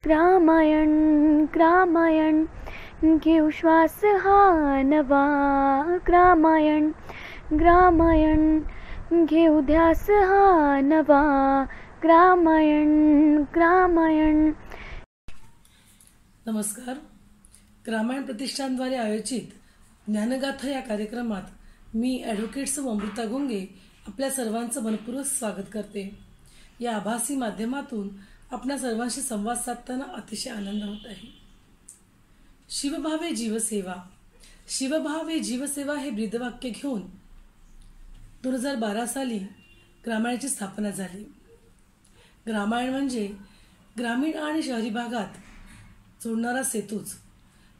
ग्रामायण ग्रामायण घेऊ श्वास हा नवा. ग्रामायण ग्रामायण घेऊ ध्यास हा नवा. ग्रामायण ग्रामायण. नमस्कार. ग्रामायण प्रतिष्ठानद्वारे आयोजित ज्ञानगाथा या कार्यक्रमात मी ॲडव्होकेट अमृता गुंगे आपल्या सर्वांचं मनपूर्वक स्वागत करते. या आभासी माध्यमातून आपल्या सर्वांशी संवाद साधताना अतिशय आनंद होत आहे. शिवभावे जीवसेवा. शिवभावे जीवसेवा हे ब्रीदवाक्य घेऊन 2012 साली ग्रामायणाची स्थापना झाली. ग्रामायण म्हणजे ग्रामीण आणि शहरी भागात जोडणारा सेतूच.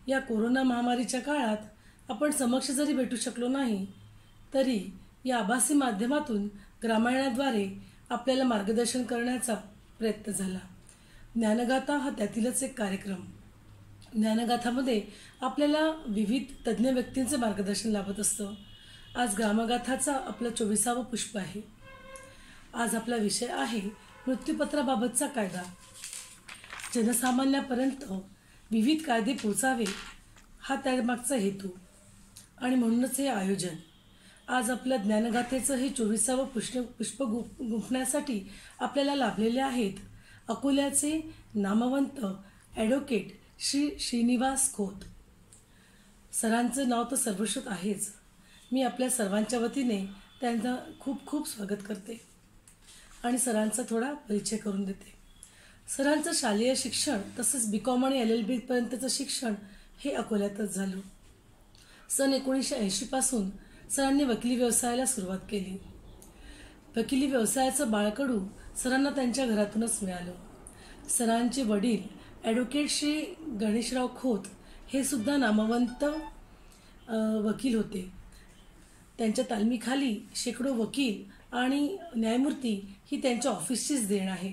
या कोरोना महामारीच्या काळात आपण समक्ष जरी भेटू शकलो नाही तरी या आभासी माध्यमातून ग्रामायणाद्वारे आपल्याला मार्गदर्शन करण्याचा प्रयत्न झाला. ज्ञानगाथा हा त्यातीलच एक कार्यक्रम. ज्ञानगाथामध्ये आपल्याला विविध तज्ज्ञ व्यक्तींचे मार्गदर्शन लाभत असतं. आज ग्रामगाथाचा आपलं 24वं पुष्प आहे. आज आपला विषय आहे मृत्यूपत्राबाबतचा कायदा. जनसामान्यापर्यंत विविध कायदे पोचावे हा त्यामागचा हेतू आणि म्हणूनच हे आयोजन. आज आपल्या ज्ञानगाथेचं हे 24वं पुष्प गुंफण्यासाठी आपल्याला लाभलेले आहेत अकोल्याचे नामवंत ॲडव्होकेट श्री श्रीनिवास खोत. सरांचं नाव तर सर्वश्रुत आहेच. मी आपल्या सर्वांच्या वतीने त्यांचं खूप खूप स्वागत करते आणि सरांचा थोडा परिचय करून देते. सरांचं शालेय शिक्षण तसंच BCom आणि LLB पर्यंतचं शिक्षण हे अकोल्यातच झालं. सन 1980 पासून सरांनी वकिली व्यवसायाला सुरुवात केली. वकिली व्यवसायाचं बाळकडू सरांना त्यांच्या घरातूनच मिळालं. सरांचे वडील ॲडव्होकेट श्री गणेशराव खोत हे सुद्धा नामवंत वकील होते. त्यांच्या तालमीखाली शेकडो वकील आणि न्यायमूर्ती ही त्यांच्या ऑफिसचीच देण आहे.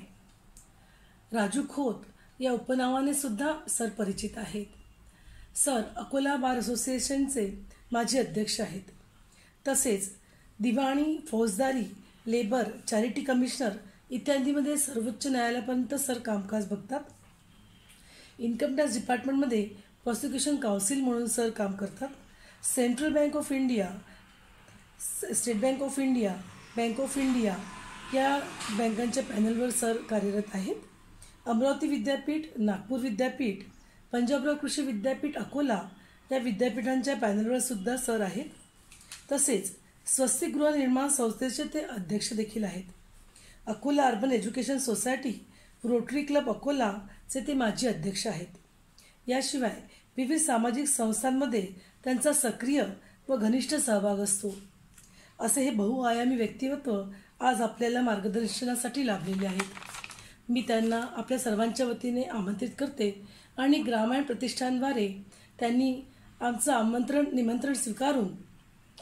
राजू खोत या उपनावाने सुद्धा सर परिचित आहेत. सर अकोला बार असोसिएशनचे माजी अध्यक्ष आहेत. तसेच दिवाणी, फौजदारी, लेबर, चॅरिटी कमिशनर इत्यादीमध्ये सर्वोच्च न्यायालयापर्यंत सर कामकाज बघतात. इन्कम टॅक्स डिपार्टमेंटमध्ये प्रॉसिक्युशन काउन्सिल म्हणून सर काम करतात. Central bank of India, state bank of India, bank of India या बँकांच्या पॅनलवर सर कार्यरत आहेत. अमरावती विद्यापीठ, नागपूर विद्यापीठ, पंजाबराव कृषी विद्यापीठ अकोला या विद्यापीठांच्या पॅनलवर सुद्धा सर आहेत. तसेच स्वस्तिक गृहनिर्माण संस्थेचे ते अध्यक्ष देखील आहेत. Akola urban education society, rotary club अकोलाचे ते माजी अध्यक्ष आहेत. याशिवाय विविध सामाजिक संस्थांमध्ये त्यांचा सक्रिय व घनिष्ठ सहभाग असतो. असे हे बहुआयामी व्यक्तिमत्व आज आपल्याला मार्गदर्शनासाठी लाभलेले आहेत. मी त्यांना आपल्या सर्वांच्या वतीने आमंत्रित करते आणि ग्रामायण प्रतिष्ठानद्वारे त्यांनी आमचं निमंत्रण स्वीकारून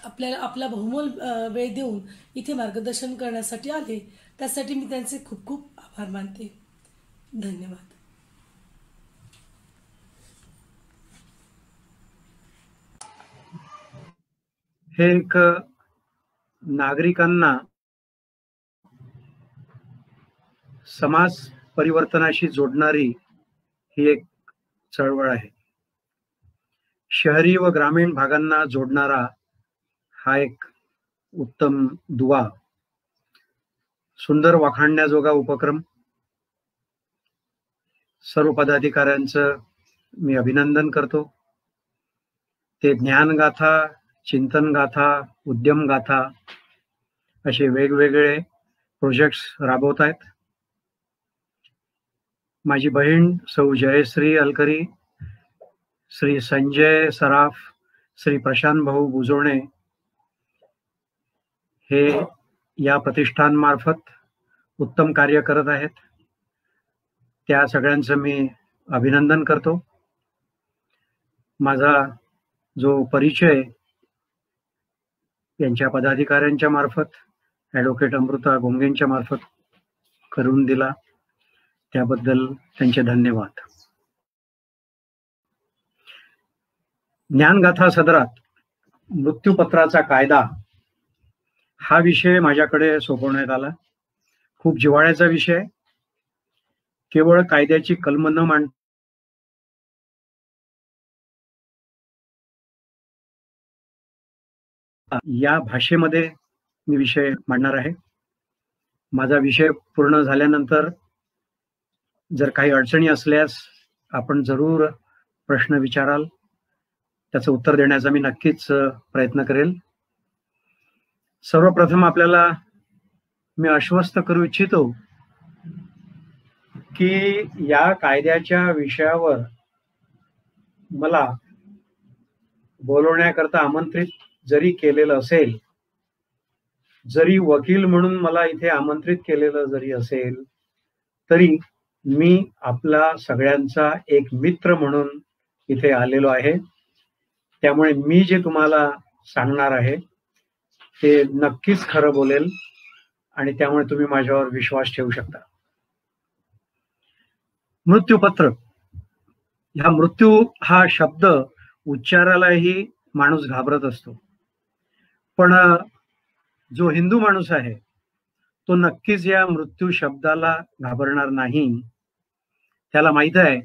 आपला बहुमोल वेळ देऊन इथे मार्गदर्शन करण्यासाठी आले. त्यासाठी मी त्यांचे खूप खूप आभार मानते. धन्यवाद. हे एक नागरिकांना समाज परिवर्तनाशी जोडणारी ही एक चळवळ आहे. शहरी व ग्रामीण भागांना जोडणारा हा एक उत्तम दुवा, सुंदर वाखाणण्याजोगा उपक्रम. सर्व पदाधिकाऱ्यांचं मी अभिनंदन करतो. ते ज्ञानगाथा, चिंतनगाथा, उद्यमगाथा असे वेगवेगळे प्रोजेक्ट्स राबवत आहेत. माझी बहीण सौ जयश्री अलकरी, श्री संजय सराफ, श्री प्रशांत भाऊ बुजोणे हे या प्रतिष्ठानमार्फत उत्तम कार्य करत आहेत. त्या सगळ्यांचं मी अभिनंदन करतो. माझा जो परिचय यांच्या पदाधिकाऱ्यांच्या मार्फत ॲडव्होकेट अमृता गुंगेंच्या मार्फत करून दिला त्याबद्दल त्यांचे धन्यवाद. ज्ञानगाथा सदरात मृत्यूपत्राचा कायदा हा विषय माझ्याकडे सोपवण्यात आला. खूप जिव्हाळ्याचा विषय. केवळ कायद्याची कलम न मांडता या भाषेमध्ये मी विषय मांडणार आहे. माझा विषय पूर्ण झाल्यानंतर जर काही अडचणी असल्यास आपण जरूर प्रश्न विचाराल, त्याचं उत्तर देण्याचा मी नक्कीच प्रयत्न करेल. सर्वप्रथम आपल्याला मी आश्वस्त करू इच्छितो की या कायद्याच्या विषयावर मला बोलवण्याकरता आमंत्रित जरी केलेलं असेल, जरी वकील म्हणून मला इथे आमंत्रित केलेलं जरी असेल, तरी मी आपला सगळ्यांचा एक मित्र म्हणून इथे आलेलो आहे. त्यामुळे मी जे तुम्हाला सांगणार आहे ते नक्कीच खरं बोलेल आणि त्यामुळे तुम्ही माझ्यावर विश्वास ठेवू शकता. मृत्यूपत्र, ह्या मृत्यू हा शब्द उच्चारालाही माणूस घाबरत असतो, पण जो हिंदू माणूस आहे तो नक्कीच या मृत्यू शब्दाला घाबरणार नाही. त्याला माहित आहे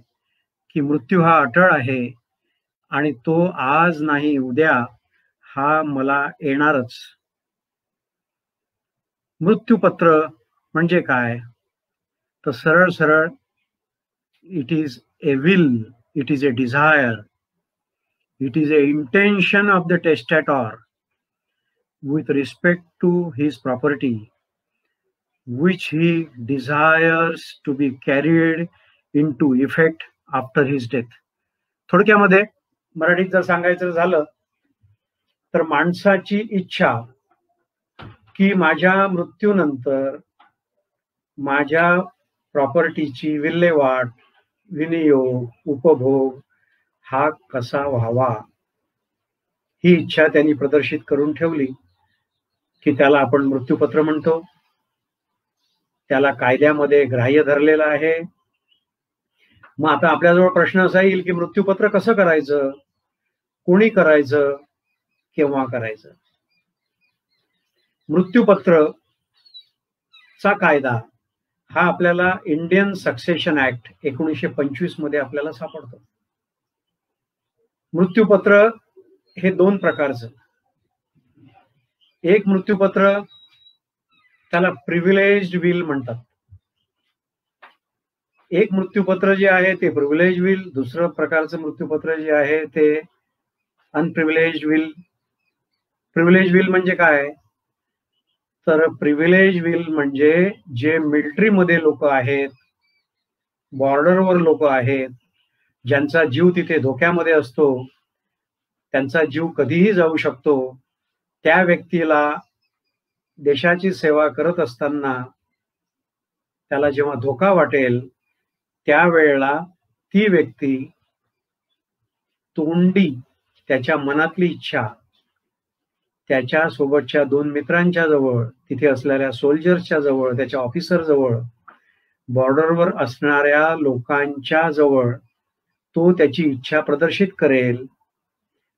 की मृत्यू हा अटळ आहे आणि तो आज नाही उद्या हा मला येणारच. मृत्यूपत्र म्हणजे काय? तर सरळ सरळ it is a will, it is a desire, it is a intention of the testator with respect to his property which he desires to be carried into effect after his death. थोडक्यामध्ये मराठीत जर सांगायचं झालं तर माणसाची इच्छा की माझ्या मृत्यूनंतर माझ्या प्रॉपर्टीची विल्हेवाट, विनियोग, उपभोग हा कसा व्हावा, ही इच्छा त्यांनी प्रदर्शित करून ठेवली की त्याला आपण मृत्यूपत्र म्हणतो. त्याला कायद्यामध्ये ग्राह्य धरलेलं आहे. मग आता आपल्याजवळ प्रश्न असा येईल की मृत्यूपत्र कसं करायचं, कोणी करायचं, केव्हा करायचं? मृत्यूपत्र चा कायदा हा आपल्याला इंडियन सक्सेशन ऍक्ट 1925 मध्ये आपल्याला सापडतो. मृत्यूपत्र हे दोन प्रकारचं. एक मृत्यूपत्र त्याला प्रिव्हिलेज्ड विल म्हणतात. एक मृत्यूपत्र जे आहे ते प्रिव्हिलेज विल, दुसरं प्रकारचं मृत्यूपत्र जे आहे ते अनप्रिव्हिलेज्ड विल. प्रिव्हिलेज विल म्हणजे काय? तर प्रिव्हिलेज विल म्हणजे जे मिलिटरीमध्ये लोक आहेत, बॉर्डरवर लोक आहेत, ज्यांचा जीव तिथे धोक्यामध्ये असतो, त्यांचा जीव कधीही जाऊ शकतो, त्या व्यक्तीला देशाची सेवा करत असताना त्याला जेव्हा धोका वाटेल त्यावेळेला ती व्यक्ती तोंडी त्याच्या मनातली इच्छा त्याच्या सोबतच्या दोन मित्रांच्या जवळ, तिथे असलेल्या सोल्जर्सच्या जवळ, त्याच्या ऑफिसर जवळ, बॉर्डरवर असणाऱ्या लोकांच्या जवळ तो त्याची इच्छा प्रदर्शित करेल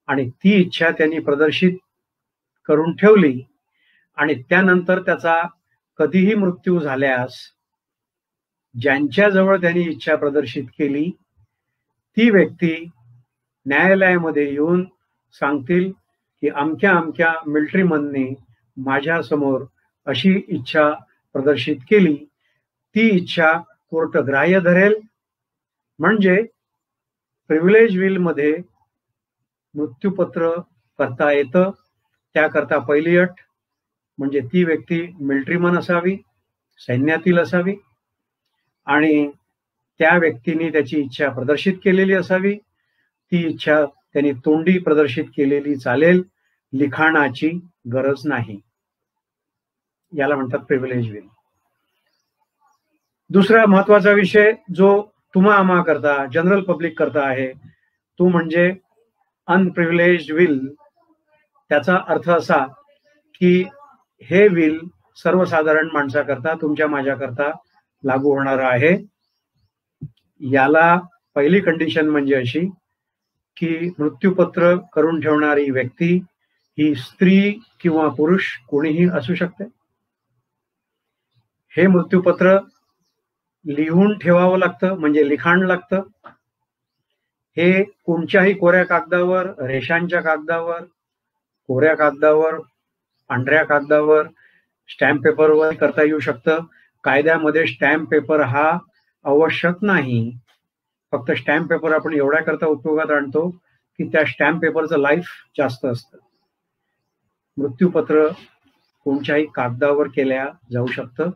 आणि ती इच्छा त्यांनी प्रदर्शित करून ठेवली आणि त्यानंतर त्याचा कधीही मृत्यू झाल्यास ज्यांच्याजवळ त्यांनी इच्छा प्रदर्शित केली ती व्यक्ती न्यायालयामध्ये येऊन सांगतील की अमक्या अमक्या मिलिटरीमनने माझ्यासमोर अशी इच्छा प्रदर्शित केली, ती इच्छा कोर्ट ग्राह्य धरेल. म्हणजे प्रिव्हिलेज विल मध्ये मृत्यूपत्र करता येतं. त्याकरता पहिली अट म्हणजे ती व्यक्ती मिलिटरीमन असावी, सैन्यातील असावी आणि त्या व्यक्तीने त्याची इच्छा प्रदर्शित केलेली असावी. ती इच्छा त्यांनी तोंडी प्रदर्शित केलेली चालेल, लिखाणाची गरज नाही. याला म्हणतात प्रिव्हिलेज विल. दुसरा महत्वाचा विषय जो तुम्हा आम्हा करता, जनरल पब्लिक करता आहे, तो म्हणजे अनप्रिव्हिलेज्ड विल. त्याचा अर्थ असा की हे विल सर्वसाधारण माणसाकरता, तुमच्या माझ्याकरता लागू होणार आहे. याला पहिली कंडिशन म्हणजे अशी की मृत्यूपत्र करून ठेवणारी व्यक्ती ही स्त्री किंवा पुरुष कोणीही असू शकते. हे मृत्यूपत्र लिहून ठेवावं लागतं, म्हणजे लिखाण लागतं. हे कोणत्याही कोऱ्या कागदावर, रेषांच्या कागदावर, कोऱ्या कागदावर, पांढऱ्या कागदावर, स्टॅम्प पेपरवर करता येऊ शकतं. कायद्यामध्ये स्टॅम्प पेपर हा आवश्यक नाही. फक्त स्टॅम्प पेपर आपण एवढ्या करता उपयोगात आणतो की त्या स्टॅम्प पेपरचं लाईफ जास्त असतं. मृत्यूपत्र कोणत्याही कागदावर केल्या जाऊ शकतं.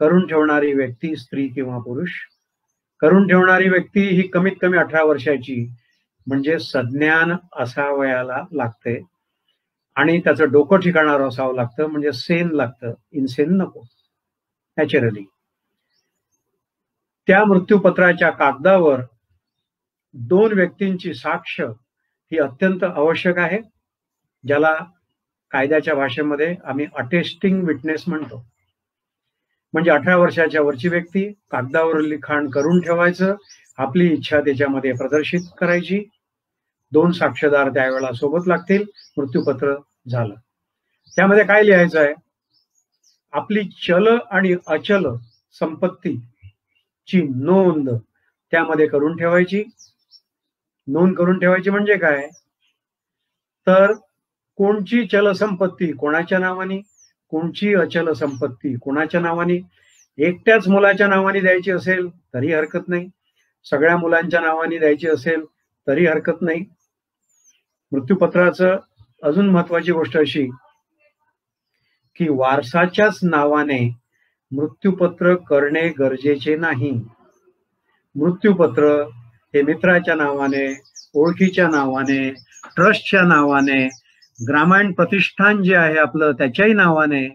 करून ठेवणारी व्यक्ती स्त्री किंवा पुरुष, करून ठेवणारी व्यक्ती ही कमीत कमी 18 वर्षाची, म्हणजे सज्ञान असावयाला लागते आणि त्याचं डोकं ठिकाणावर असावं लागतं, म्हणजे सेन लागतं, इनसेन नको, नॅचरली. त्या मृत्यूपत्राच्या कागदावर 2 व्यक्तींची साक्ष ही अत्यंत आवश्यक आहे, ज्याला कायद्याच्या भाषेमध्ये आम्ही अटेस्टिंग विटनेस म्हणतो. म्हणजे 18 वर्षाच्या वरची व्यक्ती कागदावर लिखाण करून ठेवायचं, आपली इच्छा त्याच्यामध्ये प्रदर्शित करायची, 2 साक्षीदार त्यावेळेला सोबत लागतील, मृत्यूपत्र झालं. त्यामध्ये काय लिहायचं आहे? आपली चल आणि अचल संपत्तीची नोंद त्यामध्ये करून ठेवायची. नोंद करून ठेवायची म्हणजे काय? तर कोणची चल संपत्ती कोणाच्या नावाने, कोणची अचल संपत्ती कोणाच्या नावाने. एकट्याच मुलाच्या नावाने द्यायची असेल तरी हरकत नाही, सगळ्या मुलांच्या नावाने द्यायची असेल तरी हरकत नाही. मृत्यूपत्राचं अजून महत्वाची गोष्ट अशी की वारसाच्याच नावाने मृत्यूपत्र करणे गरजेचे नाही. मृत्यूपत्र हे मित्राच्या नावाने, ओळखीच्या नावाने, ट्रस्टच्या नावाने, ग्रामीण प्रतिष्ठान जे आहे आपलं त्याच्याही नावाने,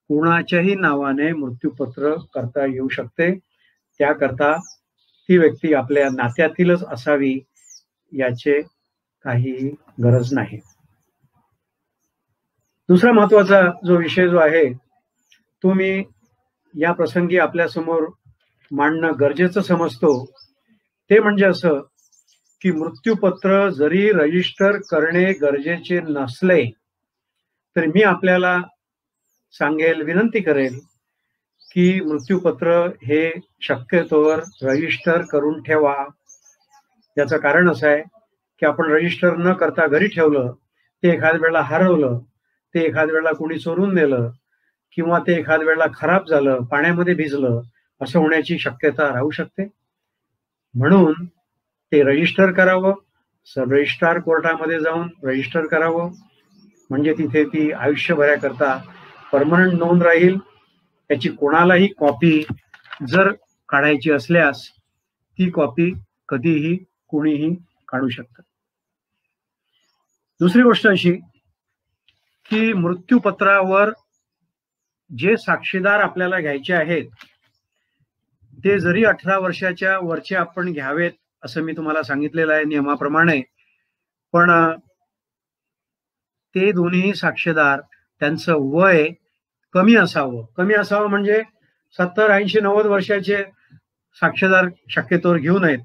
कोणाच्याही नावाने मृत्यूपत्र करता येऊ शकते. त्याकरता ती व्यक्ती आपल्या नात्यातीलच असावी याचे काही गरज नाही. दुसरा महत्वाचा जो विषय जो आहे तो मी या प्रसंगी आपल्या समोर मांडणं गरजेचं समजतो, ते म्हणजे असं की मृत्यूपत्र जरी रजिस्टर करणे गरजेचे नसले तरी मी आपल्याला सांगेल, विनंती करेल की मृत्यूपत्र हे शक्यतोवर रजिस्टर करून ठेवा. याचं कारण असं आहे की आपण रजिस्टर न करता घरी ठेवलं, ते एखाद वेळेला हरवलं, ते एखाद वेळेला कोणी चोरून नेलं, किंवा ते एखाद वेळेला खराब झालं, पाण्यामध्ये भिजलं, असं होण्याची शक्यता राहू शकते. म्हणून ते रजिस्टर करावं, सब रजिस्ट्रार कोर्टामध्ये जाऊन रजिस्टर करावं, म्हणजे तिथे ती आयुष्यभराकरता परमनंट नोंद राहील. त्याची कोणालाही कॉपी जर काढायची असल्यास ती कॉपी कधीही कोणीही काढू शकतं. दुसरी गोष्ट अशी की मृत्यूपत्रावर जे साक्षीदार आपल्याला घ्यायचे आहेत ते जरी 18 वर्षाच्या वरचे आपण घ्यावेत असं मी तुम्हाला सांगितलेलं आहे नियमाप्रमाणे, पण ते दोन्ही साक्षीदार त्यांचं वय कमी असावं. कमी असावं म्हणजे 70, 80, 90 वर्षाचे साक्षीदार शक्यतोवर घेऊ नयेत.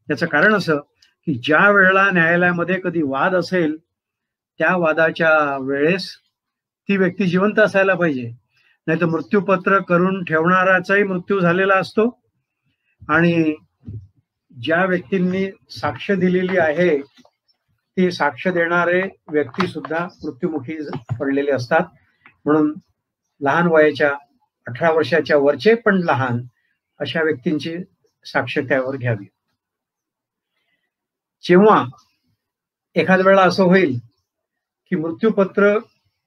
याचं कारण असं की ज्या वेळेला न्यायालयामध्ये कधी वाद असेल त्या वादाच्या वेळेस ती व्यक्ती जिवंत असायला पाहिजे, नाही तर मृत्यूपत्र करून ठेवणाराचाही मृत्यू झालेला असतो आणि ज्या व्यक्तींनी साक्ष दिलेली आहे ती साक्ष देणारे व्यक्ती सुद्धा मृत्युमुखी पडलेले असतात. म्हणून लहान वयाच्या 18 वर्षाच्या वरचे पण लहान अशा व्यक्तींची साक्ष त्यावर घ्यावी. जेव्हा एखाद वेळा असं होईल की मृत्यूपत्र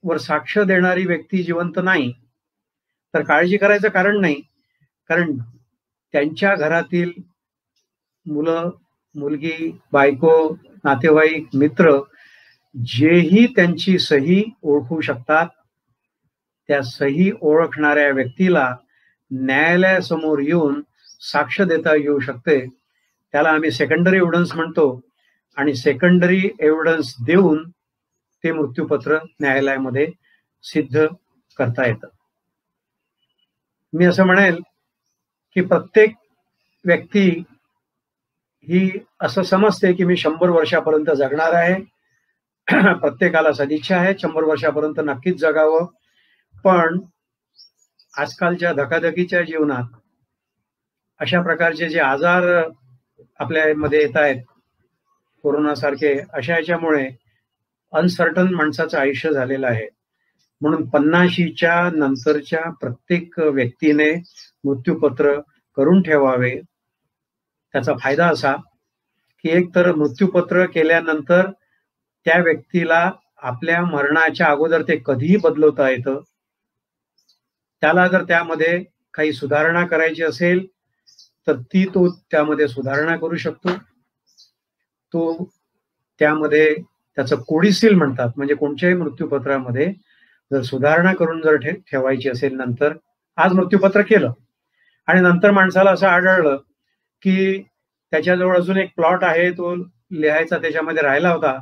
वर साक्ष देणारी व्यक्ती जिवंत नाही तर काळजी करायचं कारण नाही, कारण त्यांच्या घरातील मुलं, मुलगी, बायको, नातेवाईक, मित्र जेही त्यांची सही ओळखू शकतात त्या सही ओळखणाऱ्या व्यक्तीला न्यायालयासमोर येऊन साक्ष देता येऊ शकते. त्याला आम्ही सेकंडरी एव्हिडन्स म्हणतो आणि सेकंडरी एव्हिडन्स देऊन ते मृत्यूपत्र न्यायालयामध्ये सिद्ध करता येतं. मी असं म्हणेल की प्रत्येक व्यक्ती ही असं समजते की मी 100 वर्षापर्यंत जगणार आहे, प्रत्येकाला सदिच्छा आहे 100 वर्षापर्यंत नक्कीच जगावं. पण आजकालच्या धकाधकीच्या जीवनात अशा प्रकारचे जे आजार आपल्यामध्ये येत आहेत, कोरोना सारखे, अशा याच्यामुळे अनसर्टन माणसाचं आयुष्य झालेलं आहे. म्हणून 50च्या नंतरच्या प्रत्येक व्यक्तीने मृत्यूपत्र करून ठेवावे. त्याचा फायदा असा की एक तर मृत्यूपत्र केल्यानंतर त्या व्यक्तीला आपल्या मरणाच्या अगोदर ते कधीही बदलवता येतं. त्याला जर त्यामध्ये काही सुधारणा करायची असेल तर तो त्यामध्ये सुधारणा करू शकतो. तो त्यामध्ये त्याचं कोडिसील म्हणतात, म्हणजे कोणत्याही मृत्यूपत्रामध्ये जर सुधारणा करून जर ठेवायची असेल, नंतर आज मृत्यूपत्र केलं आणि नंतर माणसाला असं आढळलं की त्याच्याजवळ अजून एक प्लॉट आहे, तो लिहायचा त्याच्यामध्ये राहिला होता,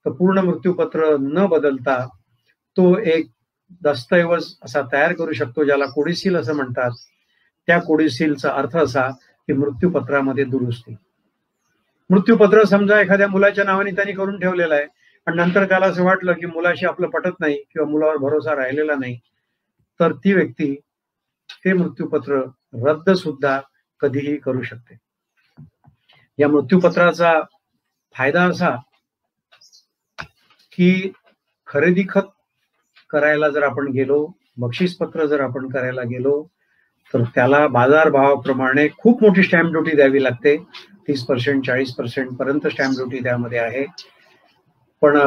तर पूर्ण मृत्यूपत्र न बदलता तो एक दस्तऐवज असा तयार करू शकतो, ज्याला कोडिसील असं म्हणतात. त्या कोडिसीलचा अर्थ असा की मृत्यूपत्रामध्ये दुरुस्ती. मृत्यूपत्र समजा एखाद्या मुलाच्या नावाने त्यांनी करून ठेवलेलं आहे, पण नंतर त्याला असं वाटलं की मुलाशी आपलं पटत नाही किंवा मुलावर भरोसा राहिलेला नाही, तर ती व्यक्ती ते मृत्यूपत्र रद्द सुद्धा कधीही करू शकते. या मृत्यूपत्राचा फायदा असा की खरेदी खत करायला जर आपण गेलो, बक्षीसपत्र जर आपण करायला गेलो, तर त्याला बाजारभावाप्रमाणे खूप मोठी स्टॅम्प ड्युटी द्यावी लागते. 30% 40% पर्यंत स्टॅम्प ड्युटी त्यामध्ये आहे. पण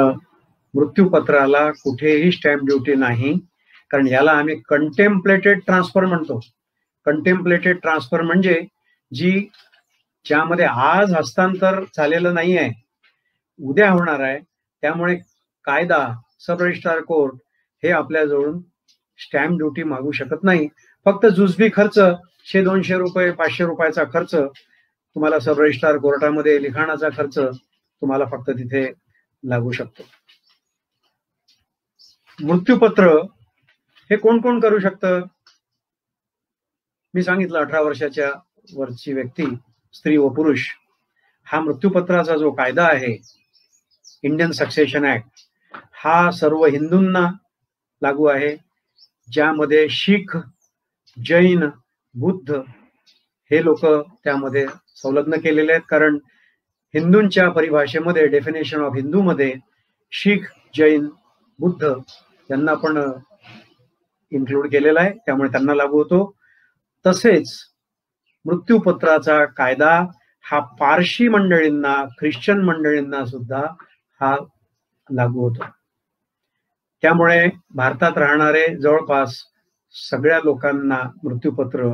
मृत्यूपत्राला कुठेही स्टॅम्प ड्युटी नाही, कारण याला आम्ही कंटेम्प्लेटेड ट्रान्सफर म्हणतो. कंटेम्प्लेटेड ट्रान्सफर म्हणजे ज्यामध्ये आज हस्तांतर झालेलं नाही आहे, उद्या होणार आहे. त्यामुळे कायदा, सब रजिस्ट्रार कोर्ट हे आपल्याजवळून स्टॅम्प ड्युटी मागू शकत नाही. फक्त जुजबी खर्च 100-200 रुपये 500 रुपयाचा खर्च तुम्हाला सब रजिस्ट्रार कोर्टामध्ये लिखाणाचा खर्च तुम्हाला फक्त तिथे लागू शकतो. मृत्यूपत्र हे कोण कोण करू शकतं? मी सांगितलं 18 वर्षाच्या वरची व्यक्ती, स्त्री व पुरुष. हा मृत्यूपत्राचा जो कायदा आहे, इंडियन सक्सेशन ऍक्ट, हा सर्व हिंदूंना लागू आहे, ज्यामध्ये शीख, जैन, बुद्ध हे लोक त्यामध्ये संलग्न केलेले आहेत. कारण हिंदूंच्या परिभाषेमध्ये, डेफिनेशन ऑफ हिंदू मध्ये शीख, जैन, बुद्ध यांना पण इन्क्लूड केलेला आहे, त्यामुळे त्यांना लागू होतो. तसेच मृत्यूपत्राचा कायदा हा पारशी मंडळींना, ख्रिश्चन मंडळींना सुद्धा हा लागू होतो. त्यामुळे भारतात राहणारे जवळपास सगळ्या लोकांना मृत्यूपत्र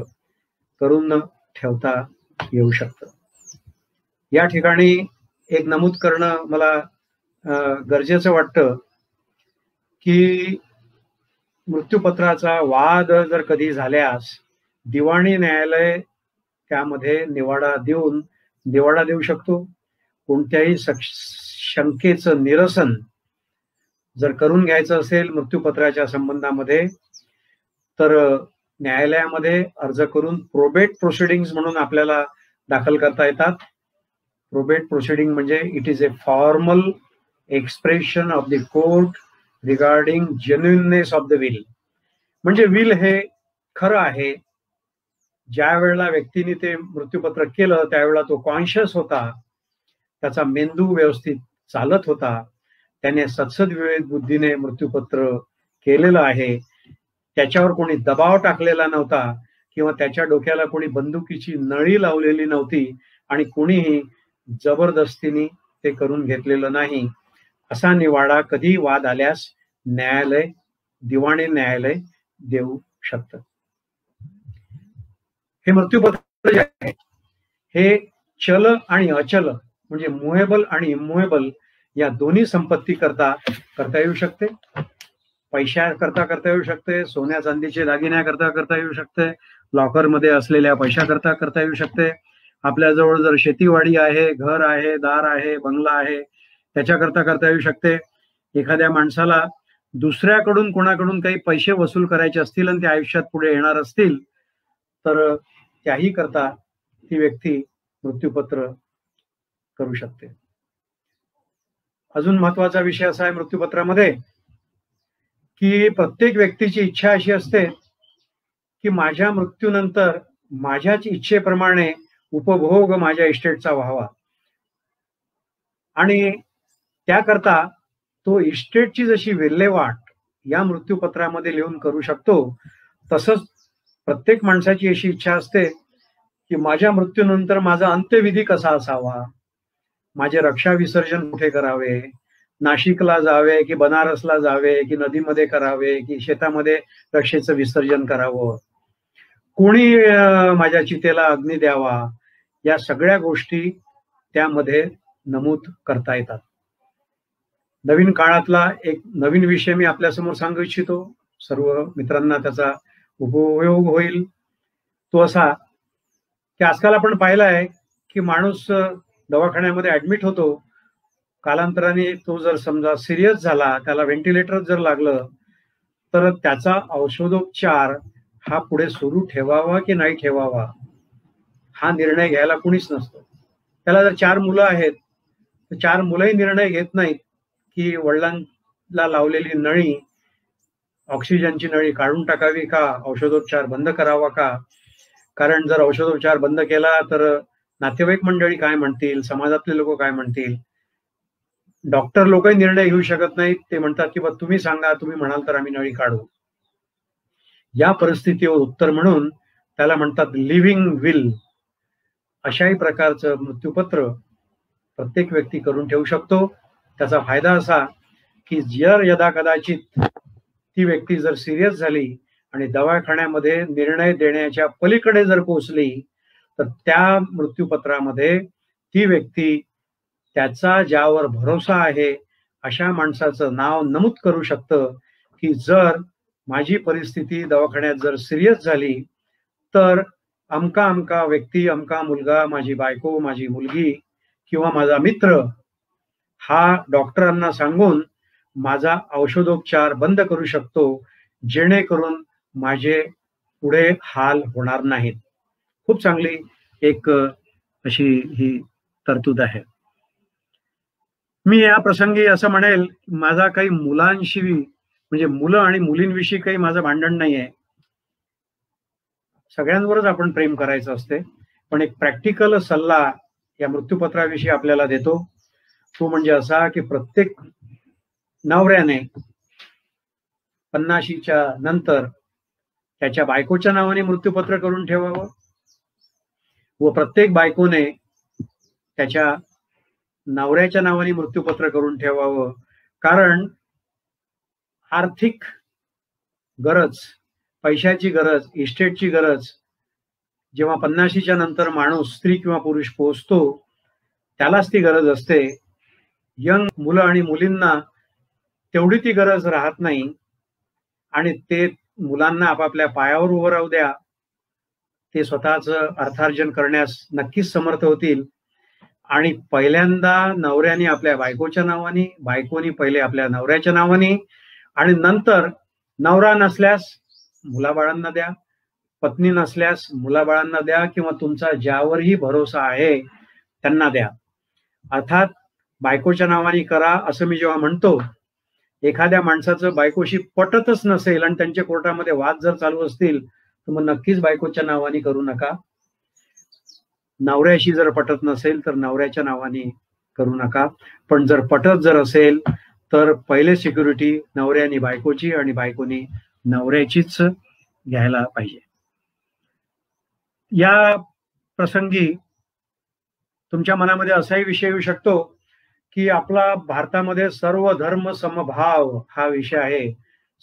करून ठेवता येऊ शकतं. या ठिकाणी एक नमूद करणं मला गरजेचं वाटतं की मृत्यूपत्राचा वाद जर कधी झाल्यास दिवाणी न्यायालय त्यामध्ये निवाडा देऊ शकतो. कोणत्याही शंकेचं निरसन जर करून घ्यायचं असेल मृत्यूपत्राच्या संबंधामध्ये, तर न्यायालयामध्ये अर्ज करून प्रोबेट प्रोसिडिंग्स म्हणून आपल्याला दाखल करता येतात. प्रोबेट प्रोसिडिंग म्हणजे it is a formal expression of the court regarding genuineness of the will. म्हणजे विल हे खरं आहे. ज्या वेळेला व्यक्तीने ते मृत्यूपत्र केलं त्यावेळेला तो कॉन्शियस होता, त्याचा मेंदू व्यवस्थित चालत होता, त्याने सत्सद विवेक बुद्धीने मृत्यूपत्र केलेलं आहे. त्याच्यावर कोणी दबाव टाकलेला नव्हता किंवा त्याच्या डोक्याला कोणी बंदुकीची नळी लावलेली नव्हती आणि कोणीही जबरदस्तीने ते करून घेतलेलं नाही. असा निवाडा कधी वाद आल्यास दिवाणी न्यायालय देऊ शकतं. हे मृत्यूपत्र जे आहे हे चल आणि अचल म्हणजे मुव्हेबल आणि इममुव्हेबल या दोन्ही संपत्ती करता येऊ शकते. पैशा करता येऊ शकते, सोन्या चांदीचे दागिन्या करता येऊ शकते, लॉकर मध्ये असलेल्या पैशा करता येऊ शकते. आपल्याजवळ जर शेतीवाडी आहे, घर आहे, दार आहे, बंगला आहे, त्याच्या करता येऊ शकते. एखाद्या माणसाला दुसऱ्याकडून कोणाकडून काही पैसे वसूल करायचे असतील आणि ते आयुष्यात पुढे येणार असतील तर त्याही करता ती व्यक्ती मृत्यूपत्र करू शकते. अजून महत्वाचा विषय असा आहे मृत्यूपत्रामध्ये की प्रत्येक व्यक्तीची इच्छा अशी असते की माझ्या मृत्यूनंतर माझ्याच इच्छेप्रमाणे उपभोग माझ्या इस्टेटचा व्हावा आणि त्याकरता तो इस्टेटची जशी विल्हेवाट या मृत्यूपत्रामध्ये लिहून करू शकतो, तसंच प्रत्येक माणसाची अशी इच्छा असते की माझ्या मृत्यूनंतर माझा अंत्यविधी कसा असावा, माझे रक्षा विसर्जन कुठे करावे, नाशिकला जावे की बनारसला जावे की नदीमध्ये करावे की शेतामध्ये रक्षेचं विसर्जन करावं, कोणी माझ्या चितेला अग्नी द्यावा, या सगळ्या गोष्टी त्यामध्ये नमूद करता येतात. नवीन काळातला एक नवीन विषय मी आपल्यासमोर सांगू इच्छितो, सर्व मित्रांना त्याचा उपयोग होईल. तो असा की आजकाल आपण पाहिलं आहे की माणूस दवाखान्यामध्ये ऍडमिट होतो, कालांतराने तो जर समजा सिरियस झाला, त्याला व्हेंटिलेटर जर लागलं, तर त्याचा औषधोपचार हा पुढे सुरू ठेवावा की नाही ठेवावा हा निर्णय घ्यायला कुणीच नसतो. त्याला जर 4 मुलं आहेत तर 4 मुलंही निर्णय घेत नाहीत की वडिलांना लावलेली नळी, ऑक्सिजनची नळी काढून टाकावी का, औषधोपचार बंद करावा का. कारण जर औषधोपचार बंद केला तर नातेवाईक मंडळी काय म्हणतील, समाजातले लोक काय म्हणतील. डॉक्टर लोकही निर्णय घेऊ शकत नाहीत, ते म्हणतात की बा तुम्ही सांगा, तुम्ही म्हणाल तर आम्ही नळी काढू. या परिस्थितीवर उत्तर म्हणून त्याला म्हणतात लिव्हिंग विल. अशाही प्रकारचं मृत्यूपत्र प्रत्येक व्यक्ती करून ठेवू शकतो. त्याचा फायदा असा की जर यदा कदाचित ती व्यक्ती जर सिरियस झाली आणि दवाखान्यामध्ये निर्णय देण्याच्या पलीकडे जर पोहोचली, तर त्या मृत्यूपत्रामध्ये ती व्यक्ती त्याचा ज्यावर भरोसा आहे अशा माणसाचं नाव नमूद करू शकतं की जर माझी परिस्थिती दवाखान्यात जर सिरियस झाली तर अमका अमका व्यक्ती, अमका मुलगा, माझी बायको, माझी मुलगी किंवा माझा मित्र हा डॉक्टरांना सांगून माझा औषधोपचार बंद करू शकतो, जेणेकरून माझे पुढे हाल होणार नाहीत. खूप चांगली एक अशी ही तरतूद आहे. मी या प्रसंगी असं म्हणेल, माझा काही मुलांशी म्हणजे मुलं आणि मुलींविषयी काही माझं भांडण नाही आहे. सगळ्यांवरच आपण प्रेम करायचं असते, पण एक प्रॅक्टिकल सल्ला या मृत्यूपत्राविषयी आपल्याला देतो. तो म्हणजे असा की प्रत्येक नवऱ्याने 50च्या नंतर त्याच्या बायकोच्या नावाने मृत्यूपत्र करून ठेवावं व प्रत्येक बायकोने त्याच्या नवऱ्याच्या नावाने मृत्यूपत्र करून ठेवावं. कारण आर्थिक गरज, पैशाची गरज, इस्टेटची गरज जेव्हा 50च्या नंतर माणूस, स्त्री किंवा पुरुष पोहोचतो, त्यालाच ती गरज असते. यंग मुलं आणि मुलींना तेवढी ती गरज राहत नाही आणि ते मुलांना आपापल्या पायावर उभं राहू द्या, ते स्वतःच अर्थार्जन करण्यास नक्कीच समर्थ होतील. आणि पहिल्यांदा नवऱ्याने आपल्या बायकोच्या नावाने, बायकोनी पहिले आपल्या नवऱ्याच्या नावाने, आणि नंतर नवरा नसल्यास मुलाबाळांना द्या, पत्नी नसल्यास मुलाबाळांना द्या, किंवा तुमचा ज्यावरही भरोसा आहे त्यांना द्या. अर्थात बायकोच्या नावाने करा असं मी जेव्हा म्हणतो, एखाद्या माणसाचं बायकोशी पटतच नसेल आणि त्यांच्या कोर्टामध्ये वाद जर चालू असतील तर मग नक्कीच बायकोच्या नावाने करू नका. नवऱ्याशी जर पटत नसेल तर नवऱ्याच्या नावाने करू नका. पण जर पटत जर असेल तर पहिले सिक्युरिटी नवऱ्याने बायकोची आणि बायकोनी नवऱ्याचीच घ्यायला पाहिजे. या प्रसंगी तुमच्या मनामध्ये असाही विषय येऊ शकतो की आपला भारतामध्ये सर्व धर्म समभाव हा विषय आहे.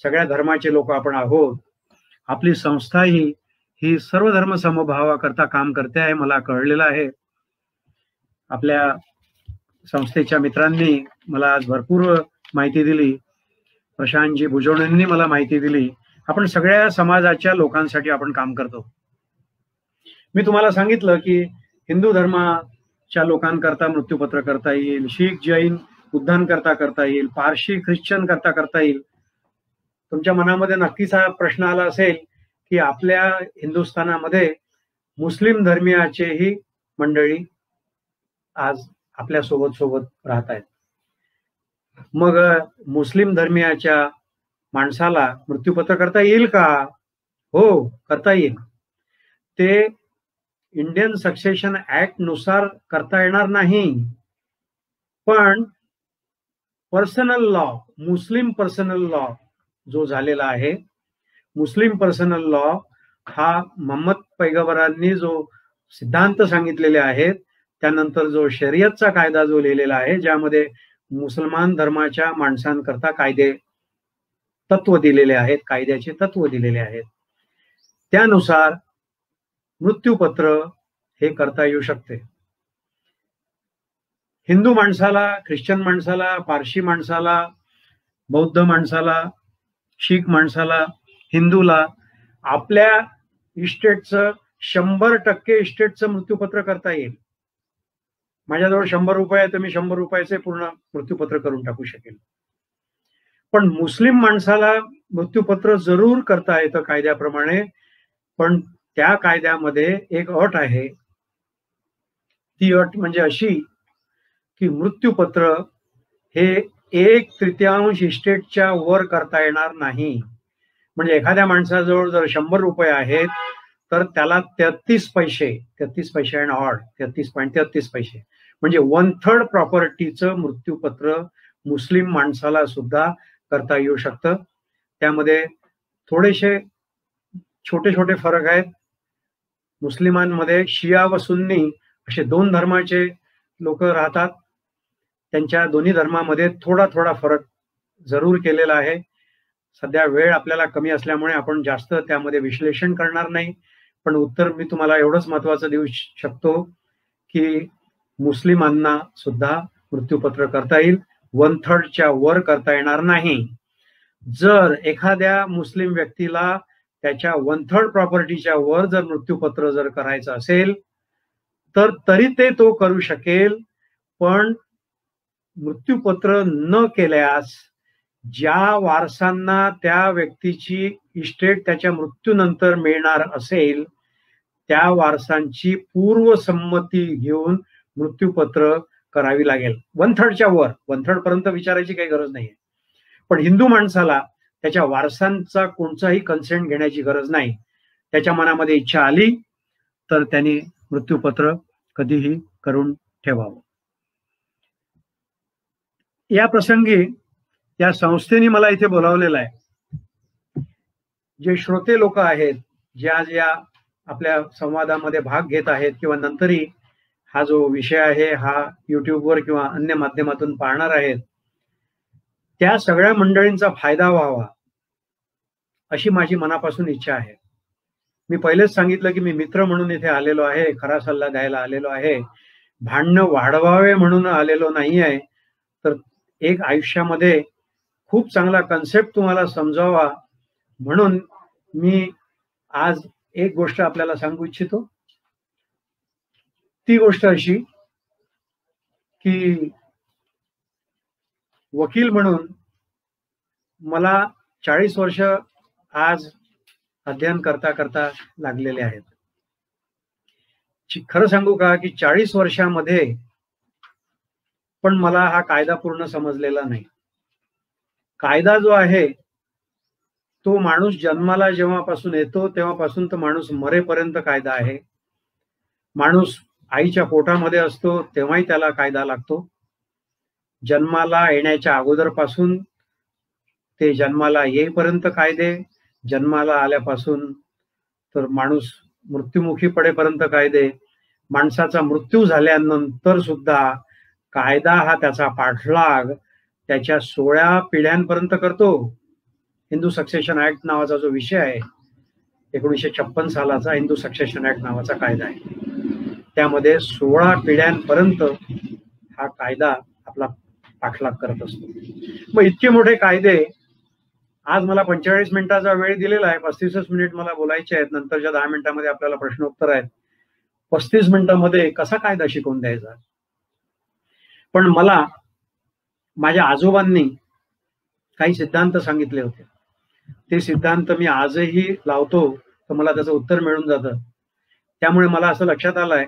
सगळ्या धर्माचे लोक आपण आहोत. आपली संस्था ही सर्व धर्म समभावाकरता काम करते आहे, मला कळलेलं आहे. आपल्या संस्थेच्या मित्रांनी मला आज भरपूर माहिती दिली, प्रशांतजी भुजवळेंनी मला माहिती दिली. आपण सगळ्या समाजाच्या लोकांसाठी आपण काम करतो. मी तुम्हाला सांगितलं की हिंदू धर्माच्या लोकांकरता मृत्यूपत्र करता येईल, शीख जैन बुद्धां करता येईल, पारशी ख्रिश्चन करता येईल. तुमच्या मनामध्ये नक्कीच हा प्रश्न आला असेल की आपल्या हिंदुस्थानामध्ये मुस्लिम धर्मियाचेही मंडळी आज आपल्या सोबत राहत आहेत. मग मुस्लिम धर्मियाच्या माणसाला मृत्यूपत्र करता येईल का? हो, करता येईल. ते इंडियन सक्सेशन ऍक्ट नुसार करता येणार नाही, पण पर्सनल लॉ, मुस्लिम पर्सनल लॉ जो झालेला आहे, मुस्लिम पर्सनल लॉ हा मोहम्मद पैगंबरांनी जो सिद्धांत सांगितलेले आहेत, त्यानंतर जो शरीयतचा कायदा जो लिहिलेला आहे, ज्यामध्ये मुसलमान धर्माच्या माणसांकरता कायदे तत्व दिलेले आहेत, कायद्याचे तत्व दिलेले आहेत, त्यानुसार मृत्यूपत्र हे करता येऊ शकते. हिंदू माणसाला, ख्रिश्चन माणसाला, पारशी माणसाला, बौद्ध माणसाला, शीख माणसाला, हिंदूला आपल्या इस्टेटचं 100% इस्टेटचं मृत्यूपत्र करता येईल. माझ्याजवळ 100 रुपये आहे तर मी 100 रुपयाचे पूर्ण मृत्यूपत्र करून टाकू शकेल. पण मुस्लिम माणसाला मृत्यूपत्र जरूर करता येतं कायद्याप्रमाणे, पण त्या कायद्यामध्ये एक अट आहे. ती अट म्हणजे अशी की मृत्यूपत्र हे 1/3 इस्टेटच्या वर करता येणार नाही. म्हणजे एखाद्या माणसाजवळ जर 100 रुपये आहेत तर त्याला 33 पैसे आणि ऑड 33.33 पैसे म्हणजे 1/3 प्रॉपर्टीचं मृत्यूपत्र मुस्लिम माणसाला सुद्धा करता येऊ शकतं. त्यामध्ये थोडेसे छोटे छोटे फरक आहेत. मुस्लिमांमध्ये शिया व सुन्नी असे 2 धर्माचे लोक राहतात. त्यांच्या दोन्ही धर्मामध्ये थोडा थोडा फरक जरूर केलेला आहे. सध्या वेळ आपल्याला कमी असल्यामुळे आपण जास्त त्यामध्ये विश्लेषण करणार नाही, पण उत्तर मी तुम्हाला एवढंच महत्वाचं देऊ शकतो की मुस्लिमांना सुद्धा मृत्यूपत्र करता येईल, 1/3च्या वर करता येणार नाही. जर एखाद्या मुस्लिम व्यक्तीला त्याच्या 1/3 प्रॉपर्टीच्या वर जर मृत्यूपत्र जर करायचं असेल तर तरी ते तो करू शकेल, पण मृत्यूपत्र न केल्यास ज्या वारसांना त्या व्यक्तीची इस्टेट त्याच्या मृत्यूनंतर मिळणार असेल त्या वारसांची पूर्वसंमती घेऊन मृत्यूपत्र करावी लागेल. 1/3च्या वर, 1/3 पर्यंत विचारायची काही गरज नाहीये. पण हिंदू माणसाला त्याच्या वारसांचा कोणताही कन्सेंट घेण्याची गरज नाही. त्याच्या मनामध्ये इच्छा आली तर त्यांनी मृत्यूपत्र कधीही करून ठेवावं. या प्रसंगी या संस्थेने मला इथे बोलावलेलं आहे. जे श्रोते लोक आहेत, ज्या आपल्या संवादामध्ये भाग घेत आहेत किंवा नंतरही हा जो विषय आहे हा युट्यूबवर किंवा अन्य माध्यमातून पाहणार आहेत, त्या सगळ्या मंडळींचा फायदा व्हावा अशी माझी मनापासून इच्छा आहे. मी पहिलेच सांगितलं की मी मित्र म्हणून इथे आलेलो आहे, खरा सल्ला द्यायला आलेलो आहे, भांडणं वाढवावे म्हणून आलेलो नाही आहे. तर एक आयुष्यामध्ये खूप चांगला कन्सेप्ट तुम्हाला समजावा म्हणून मी आज एक गोष्ट आपल्याला सांगू इच्छितो. ती गोष्ट अशी की वकील म्हणून मला 40 वर्ष आज अध्ययन करता करता लागलेले आहेत. खरं सांगू का की 40 वर्षामध्ये पण मला हा कायदा पूर्ण समजलेला नाही. कायदा जो आहे तो माणूस जन्माला जेव्हापासून येतो तेव्हापासून तर माणूस मरेपर्यंत कायदा आहे. माणूस आईच्या पोटामध्ये असतो तेव्हाही त्याला कायदा लागतो. जन्माला येण्याच्या अगोदरपासून ते जन्माला येईपर्यंत कायदे, जन्माला आल्यापासून तर माणूस मृत्युमुखी पडेपर्यंत कायदे, माणसाचा मृत्यू झाल्यानंतर सुद्धा कायदा हा त्याचा पाठलाग त्याच्या 16 पिढ्यांपर्यंत करतो. हिंदू सक्सेशन ऍक्ट नावाचा जो विषय आहे 1956 सालाचा हिंदू सक्सेशन ऍक्ट नावाचा कायदा आहे, त्यामध्ये 16 पिढ्यांपर्यंत हा कायदा आपला पाठलाग करत असतो. मग इतके मोठे कायदे, आज मला 45 मिनिटाचा वेळ दिलेला आहे, 35 मिनिट मला बोलायचे आहेत, नंतरच्या 10 मिनिटांमध्ये आपल्याला प्रश्नोत्तर आहेत. 35 मिनिटांमध्ये कसा कायदा शिकवून द्यायचा? पण मला माझ्या आजोबांनी काही सिद्धांत सांगितले होते. ते सिद्धांत मी आजही लावतो तर मला त्याचं उत्तर मिळून जातं. त्यामुळे मला असं लक्षात आलंय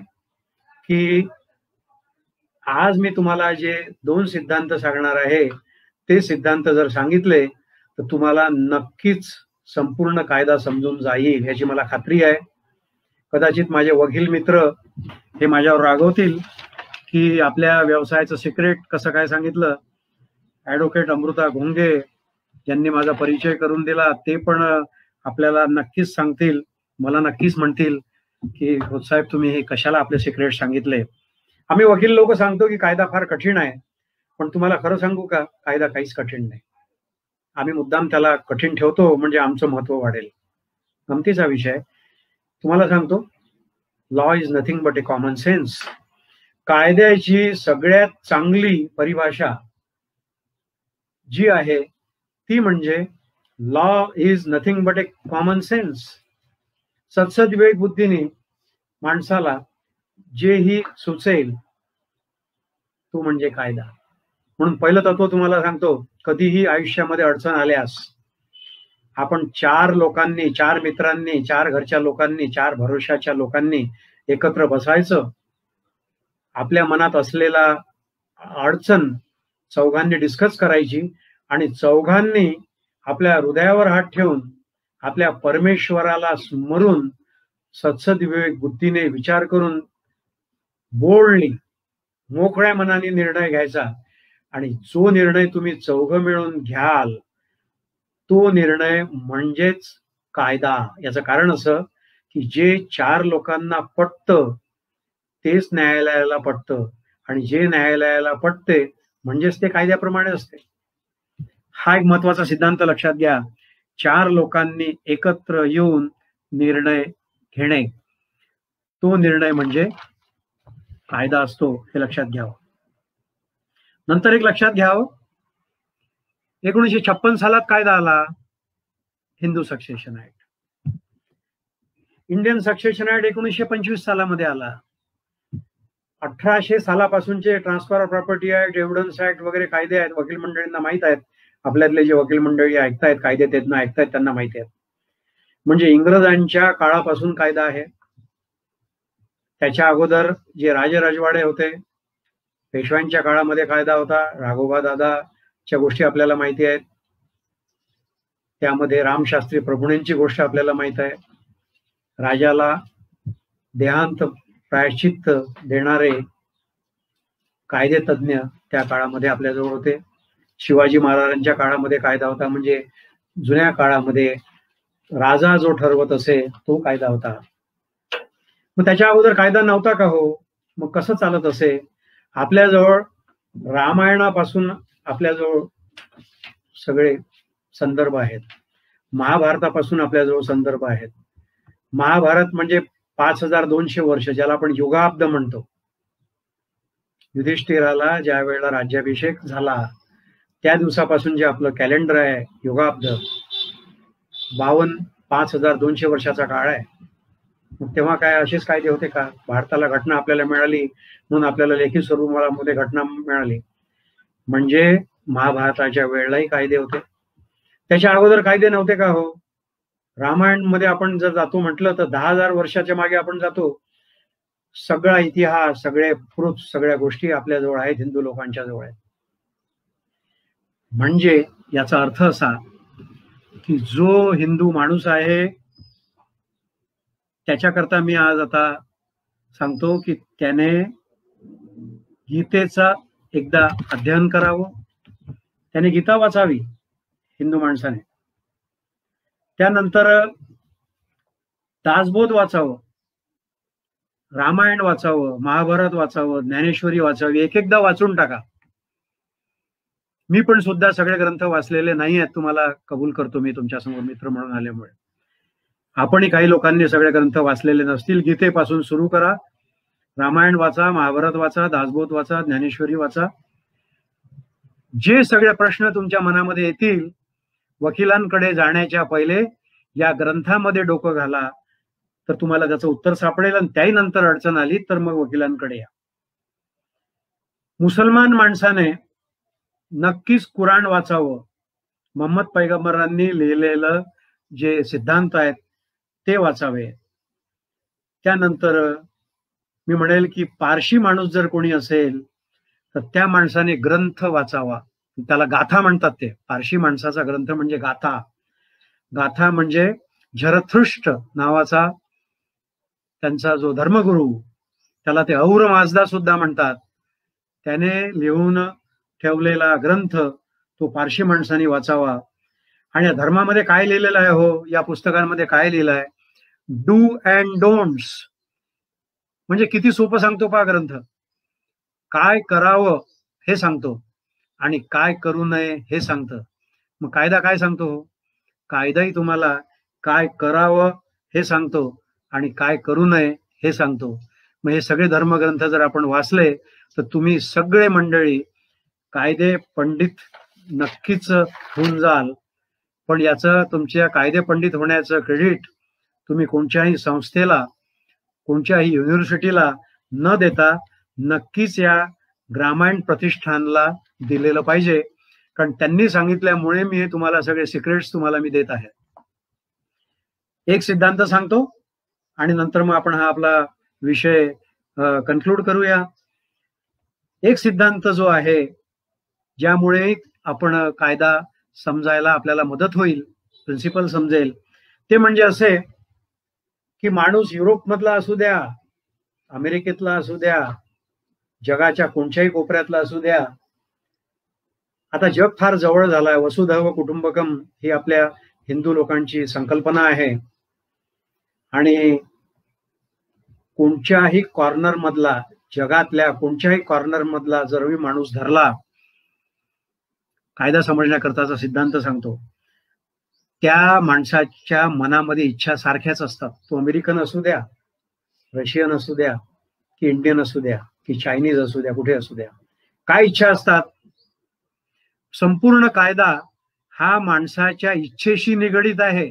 की आज मी तुम्हाला जे 2 सिद्धांत सांगणार आहे ते सिद्धांत जर सांगितले तर तुम्हाला नक्कीच संपूर्ण कायदा समजून जाईल याची मला खात्री आहे. कदाचित माझे वकील मित्र हे माझ्यावर रागवतील की आपल्या व्यवसायाचं सिक्रेट कसं काय सांगितलं. ॲडव्होकेट अमृता घोंगे यांनी माझा परिचय करून दिला, ते पण आपल्याला नक्कीच सांगतील, मला नक्कीच म्हणतील की साहेब तुम्ही हे कशाला आपले सिक्रेट सांगितले. आम्ही वकील लोक सांगतो की कायदा फार कठीण आहे, पण तुम्हाला खरं सांगू का, कायदा काहीच कठीण नाही. आम्ही मुद्दाम त्याला कठीण ठेवतो म्हणजे आमचं महत्व वाढेल. गमतीचा विषय तुम्हाला सांगतो, law is nothing but a common sense. कायद्याची सगळ्यात चांगली परिभाषा जी आहे ती म्हणजे law is nothing but a common sense. सत्सद विवेक बुद्धीने माणसाला जेही सुचेल तो म्हणजे कायदा. म्हणून पहिलं तत्व तुम्हाला सांगतो, कधीही आयुष्यामध्ये अडचण आल्यास आपण 4 लोकांनी, 4 मित्रांनी, 4 घरच्या लोकांनी, 4 भरोशाच्या लोकांनी एकत्र बसायचं. आपल्या मनात असलेला अडचण चौघांनी डिस्कस करायची आणि चौघांनी आपल्या हृदयावर हात ठेवून आपल्या परमेश्वराला स्मरून सत्सद विवेक बुद्धीने विचार करून बोल्डली मोकळ्या मनाने निर्णय घ्यायचा. आणि जो निर्णय तुम्ही चौघं मिळून घ्याल तो निर्णय म्हणजेच कायदा. याचं कारण असं की जे 4 लोकांना पटतं तेच न्यायालयाला पटतं आणि जे न्यायालयाला पटते म्हणजेच ते कायद्याप्रमाणे असते. हा एक महत्वाचा सिद्धांत लक्षात घ्या. 4 लोकांनी एकत्र येऊन निर्णय घेणे तो निर्णय म्हणजे कायदा असतो, हे लक्षात घ्यावं. नंतर एक लक्षात घ्यावं, 1956 सालात कायदा आला, Hindu succession act. Indian succession act 1925 सालामध्ये आला. 1800 सालापासूनचे transfer of property act, evidence act वगैरे कायदे आहेत, वकील मंडळींना माहित आहेत. आपल्यातले जे वकील मंडळी ऐकतायत, कायदे त्यांना ऐकतायत, त्यांना माहिती आहेत. म्हणजे इंग्रजांच्या काळापासून कायदा आहे. त्याच्या अगोदर जे राजवाडे होते, पेशव्यांच्या काळामध्ये कायदा होता. राघोबा दादाच्या गोष्टी आपल्याला माहिती आहेत. त्यामध्ये रामशास्त्री प्रभूणेंची गोष्ट आपल्याला माहित आहे. राजाला देहांत प्रायश्चित्त देणारे कायदे तज्ञ त्या काळामध्ये आपल्याजवळ होते. शिवाजी महाराजांच्या काळामध्ये कायदा होता. म्हणजे जुन्या काळामध्ये राजा जो ठरवत असे तो कायदा होता. मग त्याच्या अगोदर कायदा नव्हता का हो? मग कसं चालत असे? आपल्याजवळ रामायणापासून आपल्याजवळ सगळे संदर्भ आहेत. महाभारतापासून आपल्याजवळ संदर्भ आहेत. महाभारत म्हणजे 5200 वर्ष, ज्याला आपण युगाब्द म्हणतो. युधिष्ठिराला ज्या वेळेला राज्याभिषेक झाला त्या दिवसापासून जे आपलं कॅलेंडर आहे युगाब्द, 5200 वर्षाचा काळ आहे. मग तेव्हा काय असेच कायदे होते का? भारताला घटना आपल्याला मिळाली म्हणून आपल्याला लेखी स्वरूपामध्ये घटना मिळाली, म्हणजे महाभारताच्या वेळेलाही कायदे होते. त्याच्या अगोदर कायदे नव्हते का हो? रामायण मध्ये आपण जर जातो म्हटलं तर 10,000 वर्षाच्या मागे आपण जातो. सगळा इतिहास, सगळे प्रूफ, सगळ्या गोष्टी आपल्याजवळ आहेत, हिंदू लोकांच्या जवळ आहेत. म्हणजे याचा अर्थ असा की जो हिंदू माणूस आहे त्याच्याकरता मी आज आता सांगतो की त्याने गीतेचा एकदा अध्ययन करावं, त्याने गीता वाचावी हिंदू माणसाने, त्यानंतर दासबोध वाचावं, रामायण वाचावं, महाभारत वाचावं, ज्ञानेश्वरी वाचावी. एकदा वाचून टाका. मी पण सुद्धा सगळे ग्रंथ वाचलेले नाही आहेत, तुम्हाला कबूल करतो मी तुमच्यासमोर मित्र म्हणून आल्यामुळे. आपणही काही लोकांनी सगळे ग्रंथ वाचलेले नसतील. गीतेपासून सुरू करा, रामायण वाचा, महाभारत वाचा, दासबोध वाचा, ज्ञानेश्वरी वाचा. जे सगळे प्रश्न तुमच्या मनामध्ये येतील वकिलांकडे जाण्याच्या पहिले या ग्रंथामध्ये डोकं घाला, तर तुम्हाला त्याचं उत्तर सापडेल. आणि त्याही नंतर अडचण आली तर मग वकिलांकडे या. मुसलमान माणसाने नक्कीच कुराण वाचावं. मोहम्मद पैगंबरांनी लिहिलेलं जे सिद्धांत आहेत ते वाचावे. त्यानंतर मी म्हणेल की पारशी माणूस जर कोणी असेल तर त्या माणसाने ग्रंथ वाचावा. त्याला गाथा म्हणतात. ते पारशी माणसाचा ग्रंथ म्हणजे गाथा. गाथा म्हणजे झरथुष्ट्र नावाचा त्यांचा जो धर्मगुरू, त्याला ते और माजदा सुद्धा म्हणतात, त्याने लिहून ठेवलेला ग्रंथ तो पारशी माणसांनी वाचावा. आणि या धर्मामध्ये काय लिहिलेलं आहे हो, या पुस्तकांमध्ये काय लिहिलं आहे, डू अँड डोंट्स. म्हणजे किती सोपं सांगतो पहा ग्रंथ. काय करावं हे सांगतो आणि काय करू नये हे सांगतं. मग कायदा काय सांगतो हो, कायदाही तुम्हाला काय करावं हे सांगतो आणि काय करू नये हे सांगतो. मग हे सगळे धर्मग्रंथ जर आपण वाचले तर तुम्ही सगळे मंडळी कायदे पंडित नक्कीच होऊन जाल. पण याचं तुमच्या कायदे पंडित होण्याचं क्रेडिट तुम्ही कोणत्याही संस्थेला, कोणत्याही युनिव्हर्सिटीला न देता नक्कीच या ग्रामायण प्रतिष्ठानला दिलेलं पाहिजे. कारण त्यांनी सांगितल्यामुळे मी हे तुम्हाला सगळे सिक्रेट्स तुम्हाला मी देत आहे. एक सिद्धांत सांगतो आणि नंतर मग आपण हा आपला विषय कन्क्लूड करूया. एक सिद्धांत जो आहे ज्यामुळे आपण कायदा समजायला आपल्याला मदत होईल, प्रिन्सिपल समजेल, ते म्हणजे असे की माणूस युरोपमधला असू द्या, अमेरिकेतला असू द्या, जगाच्या कोणत्याही कोपऱ्यातला असू द्या, आता जग फार जवळ झालाय. वसुधैव कुटुंबकम ही आपल्या हिंदू लोकांची संकल्पना आहे. आणि कोणत्याही कॉर्नर मधला, जगातल्या कोणत्याही कॉर्नर मधला जर मी माणूस धरला, कायदा समजण्याकरताचा सिद्धांत सांगतो, त्या माणसाच्या मनामध्ये इच्छा सारख्याच असतात. तो अमेरिकन असू द्या, रशियन असू द्या, की इंडियन असू द्या, की चायनीज असू द्या, कुठे असू द्या, काय इच्छा असतात. संपूर्ण कायदा हा माणसाच्या इच्छेशी निगडीत आहे.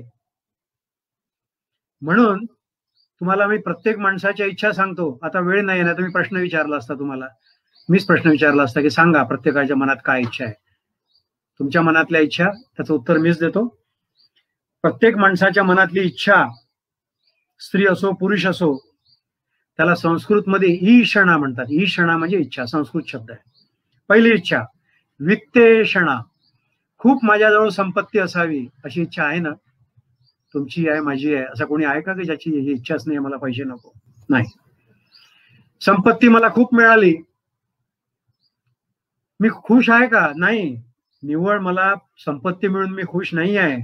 म्हणून तुम्हाला मी प्रत्येक माणसाच्या इच्छा सांगतो. आता वेळ नाही ना, तुम्ही प्रश्न विचारला असता, तुम्हाला मीच प्रश्न विचारला असता की सांगा प्रत्येकाच्या मनात काय इच्छा आहे. तुमच्या मनातल्या इच्छा, त्याचं उत्तर मीच देतो. प्रत्येक माणसाच्या मनातली इच्छा, स्त्री असो पुरुष असो, त्याला संस्कृत मध्ये ईषणा म्हणतात. ईषणा म्हणजे इच्छा, संस्कृत शब्द आहे. पहिली इच्छा वित्तेषणा, खूप माझ्याजवळ संपत्ती असावी अशी इच्छा आहे ना, तुमची आहे, माझी आहे. असं कोणी आहे का की ज्याची ही इच्छाच नाही, मला पैसे नको? नाही. संपत्ती मला खूप मिळाली, मी खुश आहे का? नाही. निव्वळ मला संपत्ती मिळून मी खुश नाही आहे.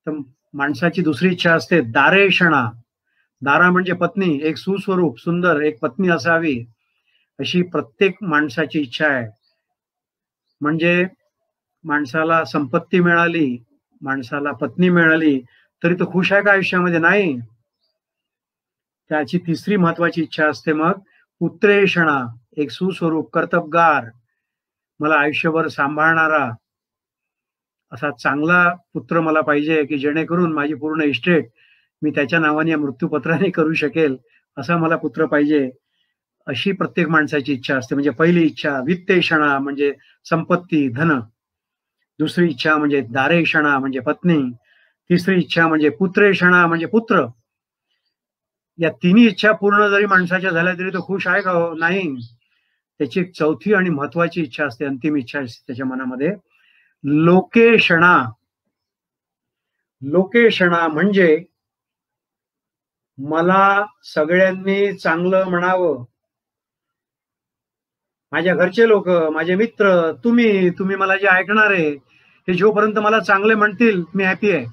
तर माणसाची दुसरी इच्छा असते दारेषणा. दारा म्हणजे पत्नी, एक सुस्वरूप सुंदर एक पत्नी असावी अशी प्रत्येक माणसाची इच्छा आहे. म्हणजे माणसाला संपत्ती मिळाली, माणसाला पत्नी मिळाली तरी तो खुश आहे का आयुष्यामध्ये? नाही. त्याची तिसरी महत्वाची इच्छा असते मग पुत्रेषणा, एक सुस्वरूप कर्तबगार, मला आयुष्यभर सांभाळणारा असा चांगला पुत्र मला पाहिजे की जेणेकरून माझी पूर्ण इस्टेट मी त्याच्या नावाने मृत्यूपत्राने करू शकेल, असा मला पुत्र पाहिजे. अशी प्रत्येक माणसाची इच्छा असते. म्हणजे पहिली इच्छा वित्तेषणा म्हणजे संपत्ती, धन. दुसरी इच्छा म्हणजे दारेषणा म्हणजे पत्नी. तिसरी इच्छा म्हणजे पुत्रेषणा म्हणजे पुत्र. या तिन्ही इच्छा पूर्ण जरी माणसाच्या झाल्या तरी तो खुश आहे का? हो, नाही. त्याची एक चौथी आणि महत्वाची इच्छा असते, अंतिम इच्छा असते त्याच्या मनामध्ये, लोकेषणा. लोकेषणा म्हणजे मला सगळ्यांनी चांगलं म्हणावं. माझ्या घरचे लोक, माझे मित्र, तुम्ही मला जे ऐकणार आहे, हे जोपर्यंत मला चांगले म्हणतील मी हॅपी आहे.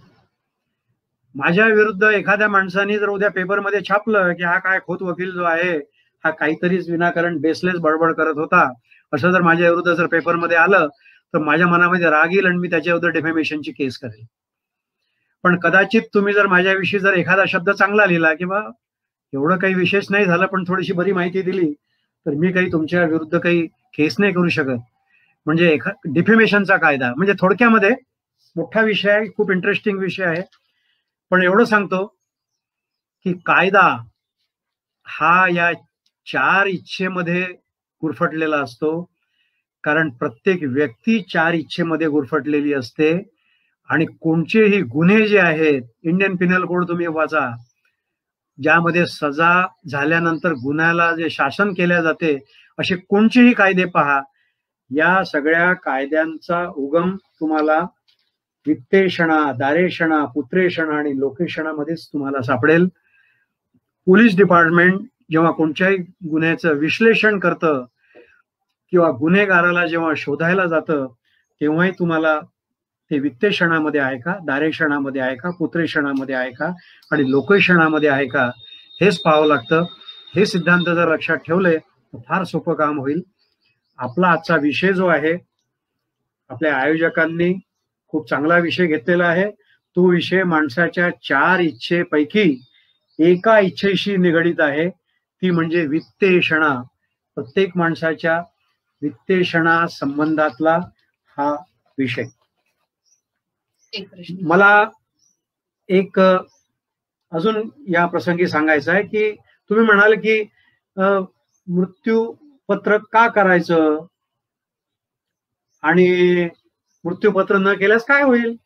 माझ्या विरुद्ध एखाद्या माणसाने जर उद्या पेपरमध्ये छापलं की हा काय खोत वकील जो आहे हा काहीतरीच विनाकारण बेसलेस बडबड करत होता, असं जर माझ्या विरुद्ध जर पेपरमध्ये आलं तर माझ्या मनामध्ये राग येईल आणि मी त्याच्या विरुद्ध डिफेमेशनची केस करेल. पण कदाचित तुम्ही जर माझ्याविषयी जर एखादा शब्द चांगला लिहिला किंवा एवढं काही विशेष नाही झालं पण थोडीशी बरी माहिती दिली तर मी काही तुमच्या विरुद्ध काही केस नाही करू शकत. म्हणजे डिफेमेशनचा कायदा म्हणजे थोडक्यामध्ये मोठा विषय आहे, खूप इंटरेस्टिंग विषय आहे. पण एवढं सांगतो की कायदा हा या 4 इच्छेमध्ये गुरफटलेला असतो. कारण प्रत्येक व्यक्ती 4 इच्छेमध्ये गुरफटलेली असते. आणि कोणतेही गुन्हे जे आहेत, इंडियन पिनल कोड तुम्ही वाचा, ज्यामध्ये सजा झाल्यानंतर गुन्ह्याला जे शासन केल्या जाते, असे कोणतेही कायदे पहा, या सगळ्या कायद्यांचा उगम तुम्हाला वित्तेषणा, दारेषणा, पुत्रेषणा आणि लोकेषणामध्येच तुम्हाला सापडेल. पोलीस डिपार्टमेंट जेव्हा कोणत्याही गुन्ह्याचं विश्लेषण करतं किंवा गुन्हेगाराला जेव्हा शोधायला जातं, तेव्हाही तुम्हाला ते वित्तेषणामध्ये आहे का, दारेषणामध्ये आहे का, पुत्रेषणामध्ये आहे का आणि लोकेषणामध्ये आहे का, हेच पाहावं लागतं. हे सिद्धांत जर लक्षात ठेवले तर फार सोपं काम होईल. आपला आजचा विषय जो आहे, आपल्या आयोजकांनी खूप चांगला विषय घेतलेला आहे. तो विषय माणसाच्या 4 इच्छेपैकी एका इच्छेशी निगडित आहे, ती म्हणजे वित्तेषणा. प्रत्येक माणसाच्या वित्तेषणा संबंधातला हा विषय. मला एक अजून या प्रसंगी सांगायचं आहे की तुम्ही म्हणाल की मृत्यूपत्र का करायचं आणि मृत्यूपत्र न केल्यास काय होईल.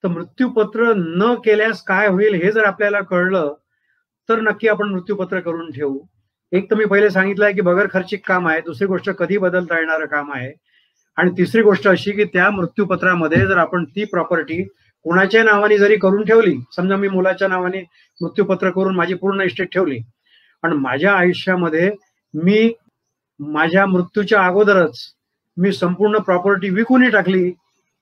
तर मृत्यूपत्र न केल्यास काय होईल हे जर आपल्याला कळलं तर नक्की आपण मृत्यूपत्र करून ठेवू. एक तर मी पहिले सांगितलं आहे की बगर खर्चिक काम आहे, दुसरी गोष्ट कधी बदलता येणारं काम आहे, आणि तिसरी गोष्ट अशी की त्या मृत्यूपत्रामध्ये जर आपण ती प्रॉपर्टी कोणाच्या नावाने जरी करून ठेवली, समजा मी मुलाच्या नावाने मृत्यूपत्र करून माझी पूर्ण इस्टेट ठेवली आणि माझ्या आयुष्यामध्ये मी माझ्या मृत्यूच्या अगोदरच मी संपूर्ण प्रॉपर्टी विकूनही टाकली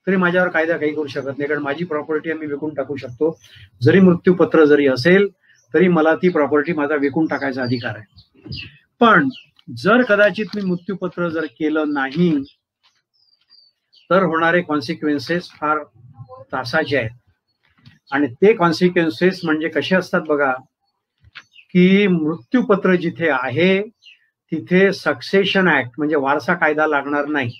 तरी माझ्यावर कायदा काही करू शकत नाही, कारण माझी प्रॉपर्टी मी विकून टाकू शकतो. जरी मृत्यूपत्र जरी असेल तरी मला ती प्रॉपर्टी माझा विकून टाकायचा अधिकार आहे. पण जर कदाचित मी मृत्यूपत्र जर केलं नाही तर होणारे कॉन्सिक्वेन्सेस फार त्रासाचे आहेत. आणि ते कॉन्सिक्वेन्सेस म्हणजे कसे असतात बघा, की मृत्यूपत्र जिथे आहे तिथे सक्सेशन ऍक्ट म्हणजे वारसा कायदा लागणार नाही.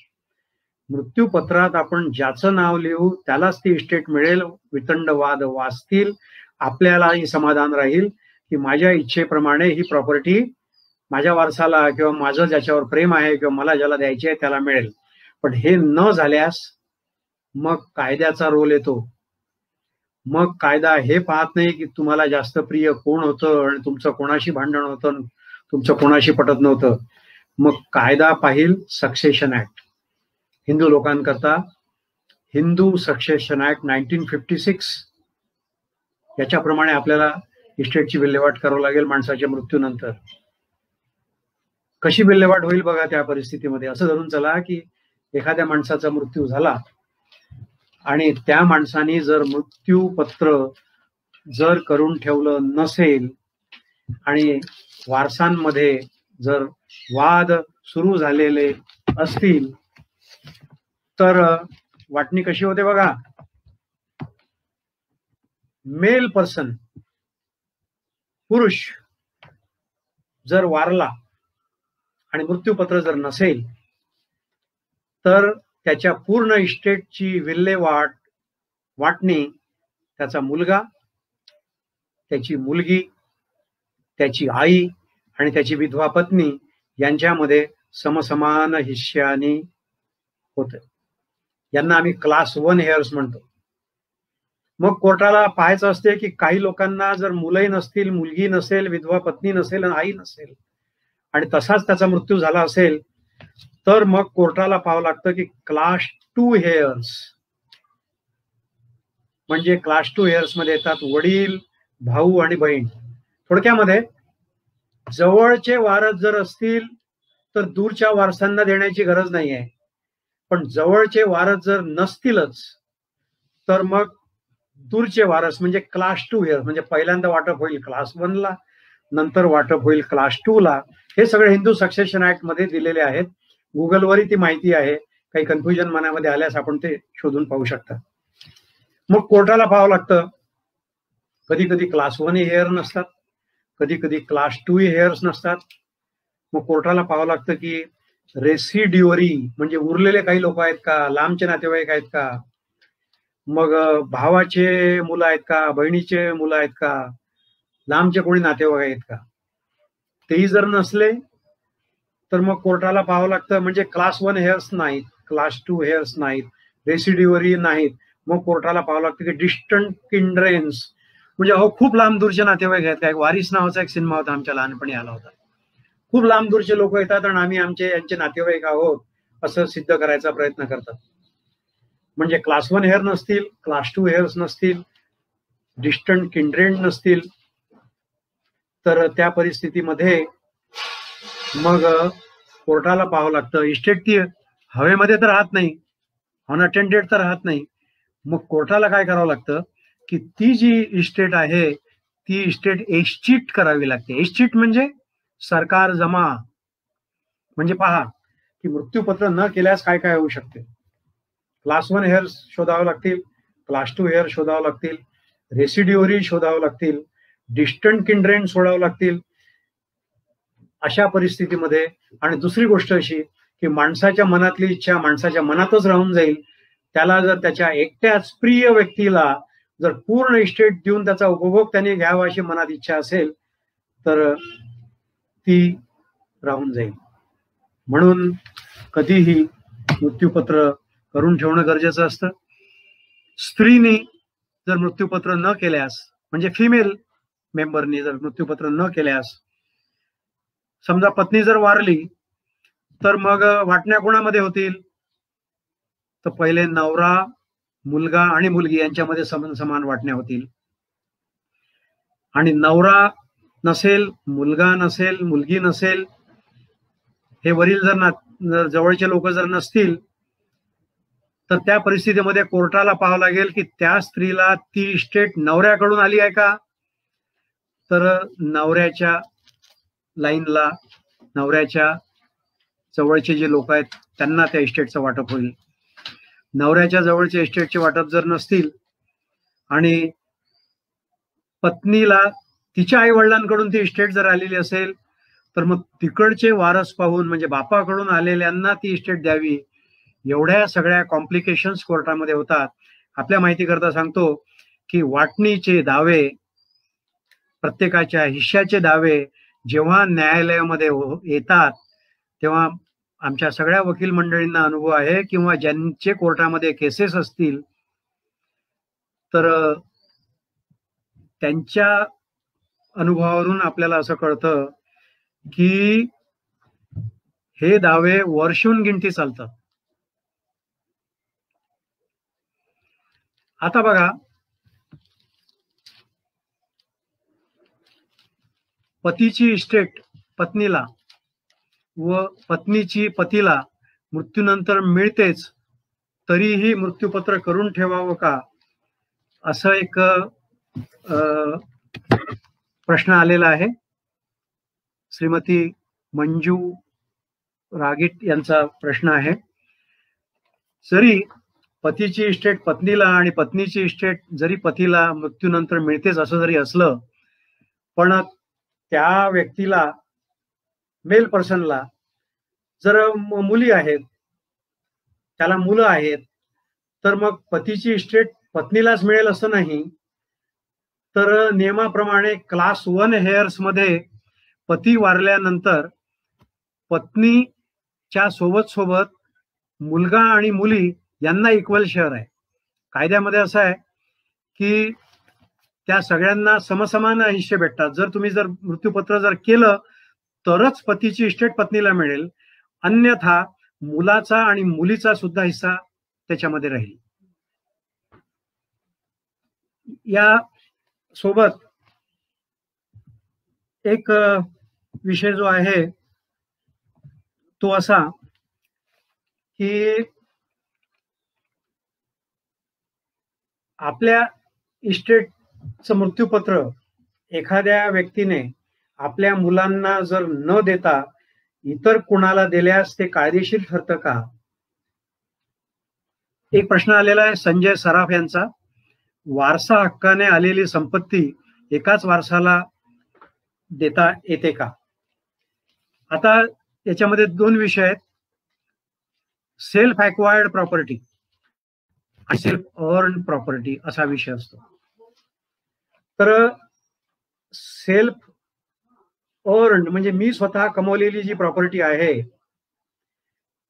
मृत्यूपत्रात आपण ज्याचं नाव लिहू त्यालाच ती इस्टेट मिळेल. वितंडवाद वाचतील, आपल्यालाही समाधान राहील की माझ्या इच्छेप्रमाणे ही प्रॉपर्टी माझ्या वारसाला किंवा माझं ज्याच्यावर प्रेम आहे किंवा मला ज्याला द्यायची आहे त्याला मिळेल. पण हे न झाल्यास मग कायद्याचा रोल येतो. मग कायदा हे पाहत नाही की तुम्हाला जास्त प्रिय कोण होतं आणि तुमचं कोणाशी भांडण होतं, तुमचं कोणाशी पटत नव्हतं. मग कायदा पाहिल सक्सेशन ऍक्ट. हिंदू लोकांकरता हिंदू सक्सेशन ऍक्ट 1956 याच्याप्रमाणे आपल्याला इस्टेटची विल्हेवाट करावं लागेल माणसाच्या मृत्यूनंतर. कशी विल्हेवाट होईल बघा त्या परिस्थितीमध्ये. असं धरून चला की एखाद्या माणसाचा मृत्यू झाला आणि त्या माणसाने जर मृत्यूपत्र जर करून ठेवलं नसेल आणि वारसांमध्ये जर वाद सुरू झालेले असतील तर वाटणी कशी होते बघा. मेल पर्सन पुरुष जर वारला आणि मृत्यूपत्र जर नसेल तर त्याच्या पूर्ण इस्टेटची विल्हेवाट वाटणी त्याचा मुलगा, त्याची मुलगी, त्याची आई आणि त्याची विधवा पत्नी यांच्यामध्ये समसमान हिश्श्याने होते. यांना आम्ही क्लास 1 हेअर्स म्हणतो. मग कोर्टाला पाहायचं असते की काही लोकांना जर मुलंही नसतील, मुलगी नसेल, विधवा पत्नी नसेल आणि आई नसेल आणि तसाच त्याचा मृत्यू झाला असेल तर मग कोर्टाला पाहावं लागतं की क्लास 2 हेअर्स. म्हणजे क्लास 2 हेअर्स मध्ये येतात वडील, भाऊ आणि बहीण. थोडक्यामध्ये जवळचे वारस जर असतील तर दूरच्या वारसांना देण्याची गरज नाही आहे, पण जवळचे वारस जर नसतीलच तर मग दूरचे वारस म्हणजे क्लास 2 हेअर्स. म्हणजे पहिल्यांदा वाटप होईल क्लास 1 ला, नंतर वाटप होईल क्लास 2 ला. हे सगळे हिंदू सक्सेशन ऍक्ट मध्ये दिलेले आहेत. गुगलवरही ती माहिती आहे. काही कन्फ्युजन मनामध्ये आल्यास आपण ते शोधून पाहू शकता. मग कोर्टाला पाहावं लागतं. कधी कधी क्लास 1 हेअर नसतात, कधी कधी क्लास 2 हेअर्स नसतात. मग कोर्टाला पाहावं लागतं की रेसिड्युअरी म्हणजे उरलेले काही लोक आहेत का, लांबचे नातेवाईक आहेत का, मग भावाचे मुलं आहेत का, बहिणीचे मुलं आहेत का, लांबचे कोणी नातेवाईक आहेत का. तेही जर नसले तर मग कोर्टाला पाहावं लागतं. म्हणजे क्लास 1 हेअर्स नाहीत, क्लास 2 हेअर्स नाहीत, रेसिड्युअरी नाहीत. मग कोर्टाला पाहावं लागतं की डिस्टंट किंड्रेन्स म्हणजे खूप लांब दूरचे नातेवाईक आहेत का. एक वारिस नावाचा एक सिनेमा होता, आमच्या लहानपणी आला होता. खूप लांब दूरचे लोक येतात आणि आम्ही यांचे नातेवाईक आहोत असं सिद्ध करायचा प्रयत्न करतात. म्हणजे क्लास 1 हेअर नसतील, क्लास 2 हेअर्स नसतील, डिस्टंट किंड्रेंड नसतील तर त्या परिस्थितीमध्ये मग कोर्टाला पाहावं लागतं. इस्टेट ती हवेमध्ये तर राहत नाही, अनअटेंडेड तर राहत नाही. मग कोर्टाला काय करावं लागतं की ती जी इस्टेट आहे ती इस्टेट एक्सचीट करावी लागते. एक्सचीट म्हणजे सरकार जमा. म्हणजे पहा की मृत्यूपत्र न केल्यास काय काय होऊ शकते. क्लास 1 हेअर्स शोधावे लागतील, क्लास 2 हेअर शोधावे लागतील, रेसिड्युअरी शोधावे लागतील, डिस्टंट किंड्रेन सोडावं लागतील अशा परिस्थितीमध्ये. आणि दुसरी गोष्ट अशी की माणसाच्या मनातली इच्छा माणसाच्या मनातच राहून जाईल. त्याला जर त्याच्या एकट्याच प्रिय व्यक्तीला जर पूर्ण इस्टेट देऊन त्याचा उपभोग त्याने घ्यावा अशी मनात इच्छा असेल तर ती राहून जाईल. म्हणून कधीही मृत्यूपत्र करून ठेवणं गरजेचं असतं. स्त्रीने जर मृत्यूपत्र न केल्यास, म्हणजे फिमेल मेंबरनी जर मृत्यूपत्र न केल्यास, समजा पत्नी जर वारली तर मग वाटण्या कोणामध्ये होतील, तर पहिले नवरा, मुलगा आणि मुलगी यांच्यामध्ये समान वाटण्या होतील. आणि नवरा नसेल, मुलगा नसेल, मुलगी नसेल, हे वरील जर जवळचे लोक जर नसतील तर त्या परिस्थितीमध्ये कोर्टाला पाहावं लागेल की त्या स्त्रीला ती इस्टेट नवऱ्याकडून आली आहे का. तर नवऱ्याच्या लाईनला, नवऱ्याच्या जवळचे जे लोक आहेत त्यांना त्या इस्टेटचं वाटप होईल. नवऱ्याच्या जवळचे इस्टेटचे वाटप जर नसतील आणि पत्नीला तिच्या आई वडिलांकडून ती इस्टेट जर आलेली असेल तर मग तिकडचे वारस पाहून, म्हणजे बापाकडून आलेल्यांना ती इस्टेट द्यावी. एवढ्या सगळ्या कॉम्प्लिकेशन्स कोर्टामध्ये होतात. आपल्या माहिती करता सांगतो की वाटणीचे दावे, प्रत्येकाच्या हिश्श्याचे दावे जेव्हा न्यायालयामध्ये येतात तेव्हा आमच्या सगळ्या वकील मंडळींना अनुभव आहे किंवा ज्यांचे कोर्टामध्ये केसेस असतील तर त्यांच्या अनुभवावरून आपल्याला असं कळतं की हे दावे वर्षोनगिनती चालतात. आता बघा, पतीची इस्टेट पत्नीला व पत्नीची पतीला मृत्यूनंतर मिळतेच, तरीही मृत्यूपत्र करून ठेवावं का, असं एक प्रश्न आलेला आहे. श्रीमती मंजू रागीट यांचा प्रश्न आहे. जरी पतीची इस्टेट पत्नीला आणि पत्नीची इस्टेट जरी पतीला मृत्यूनंतर मिळतेच असं जरी असलं, पण त्या व्यक्तीला, मेल पर्सनला जर मुली आहेत, त्याला मुलं आहेत, तर मग पतीची इस्टेट पत्नीलाच मिळेल असं नाही. तर नियमाप्रमाणे क्लास 1 हेअर्स मध्ये पती वारल्यानंतर पत्नीच्या सोबत मुलगा आणि मुली यांना इक्वल शेअर आहे. कायद्यामध्ये असं आहे की त्या सगळ्यांना समसमान हिस्से भेटतात. जर तुम्ही जर मृत्यूपत्र जर केलं तरच पतीची इस्टेट पत्नीला मिळेल, अन्यथा मुलाचा आणि मुलीचा सुद्धा हिस्सा त्याच्यामध्ये राहील. या सोबत एक विषय जो आहे तो असा की आपल्या इस्टेटचं मृत्यूपत्र एखाद्या व्यक्तीने आपल्या मुलांना जर न देता इतर कुणाला दिल्यास ते कायदेशीर ठरतं का. एक प्रश्न आलेला आहे संजय सराफ यांचा. वारसा हक्काने आलेली संपत्ती एकाच वारसाला देता येते का. आता याच्यामध्ये 2 विषय आहेत, सेल्फ ॲक्वायर्ड प्रॉपर्टी आणि सेल्फ अर्न प्रॉपर्टी असा विषय असतो. तर सेल्फ अर्न म्हणजे मी स्वतः कमवलेली जी प्रॉपर्टी आहे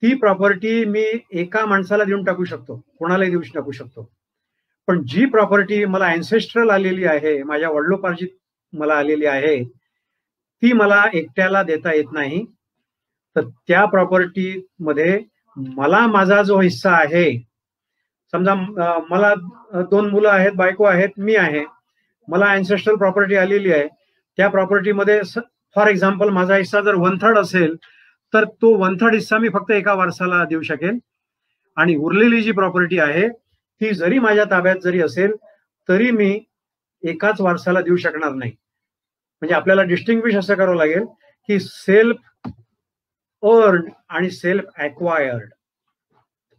ती प्रॉपर्टी मी एका माणसाला देऊन टाकू शकतो, कोणालाही देऊ टाकू शकतो. पण जी प्रॉपर्टी मला अँसेस्ट्रल आलेली आहे, माझ्या वडिलोपार्जित मला आलेली आहे, ती मला एकट्याला देता येत नाही. तर त्या प्रॉपर्टी मध्ये मला माझा जो हिस्सा आहे, समजा मला 2 मुलं आहेत, बायको आहेत, मी आहे, मला अँसेस्ट्रल प्रॉपर्टी आलेली आहे, त्या प्रॉपर्टीमध्ये फॉर एक्झाम्पल माझा हिस्सा जर 1/3 असेल तर तो 1/3 हिस्सा मी फक्त एका वारसाला देऊ शकेल, आणि उरलेली जी प्रॉपर्टी आहे ती जरी माझ्या ताब्यात जरी असेल तरी मी एकाच वारसाला देऊ शकणार नाही. म्हणजे आपल्याला डिस्टिंग्विश असं करावं लागेल की सेल्फ अर्न आणि सेल्फ ॲक्वायर्ड.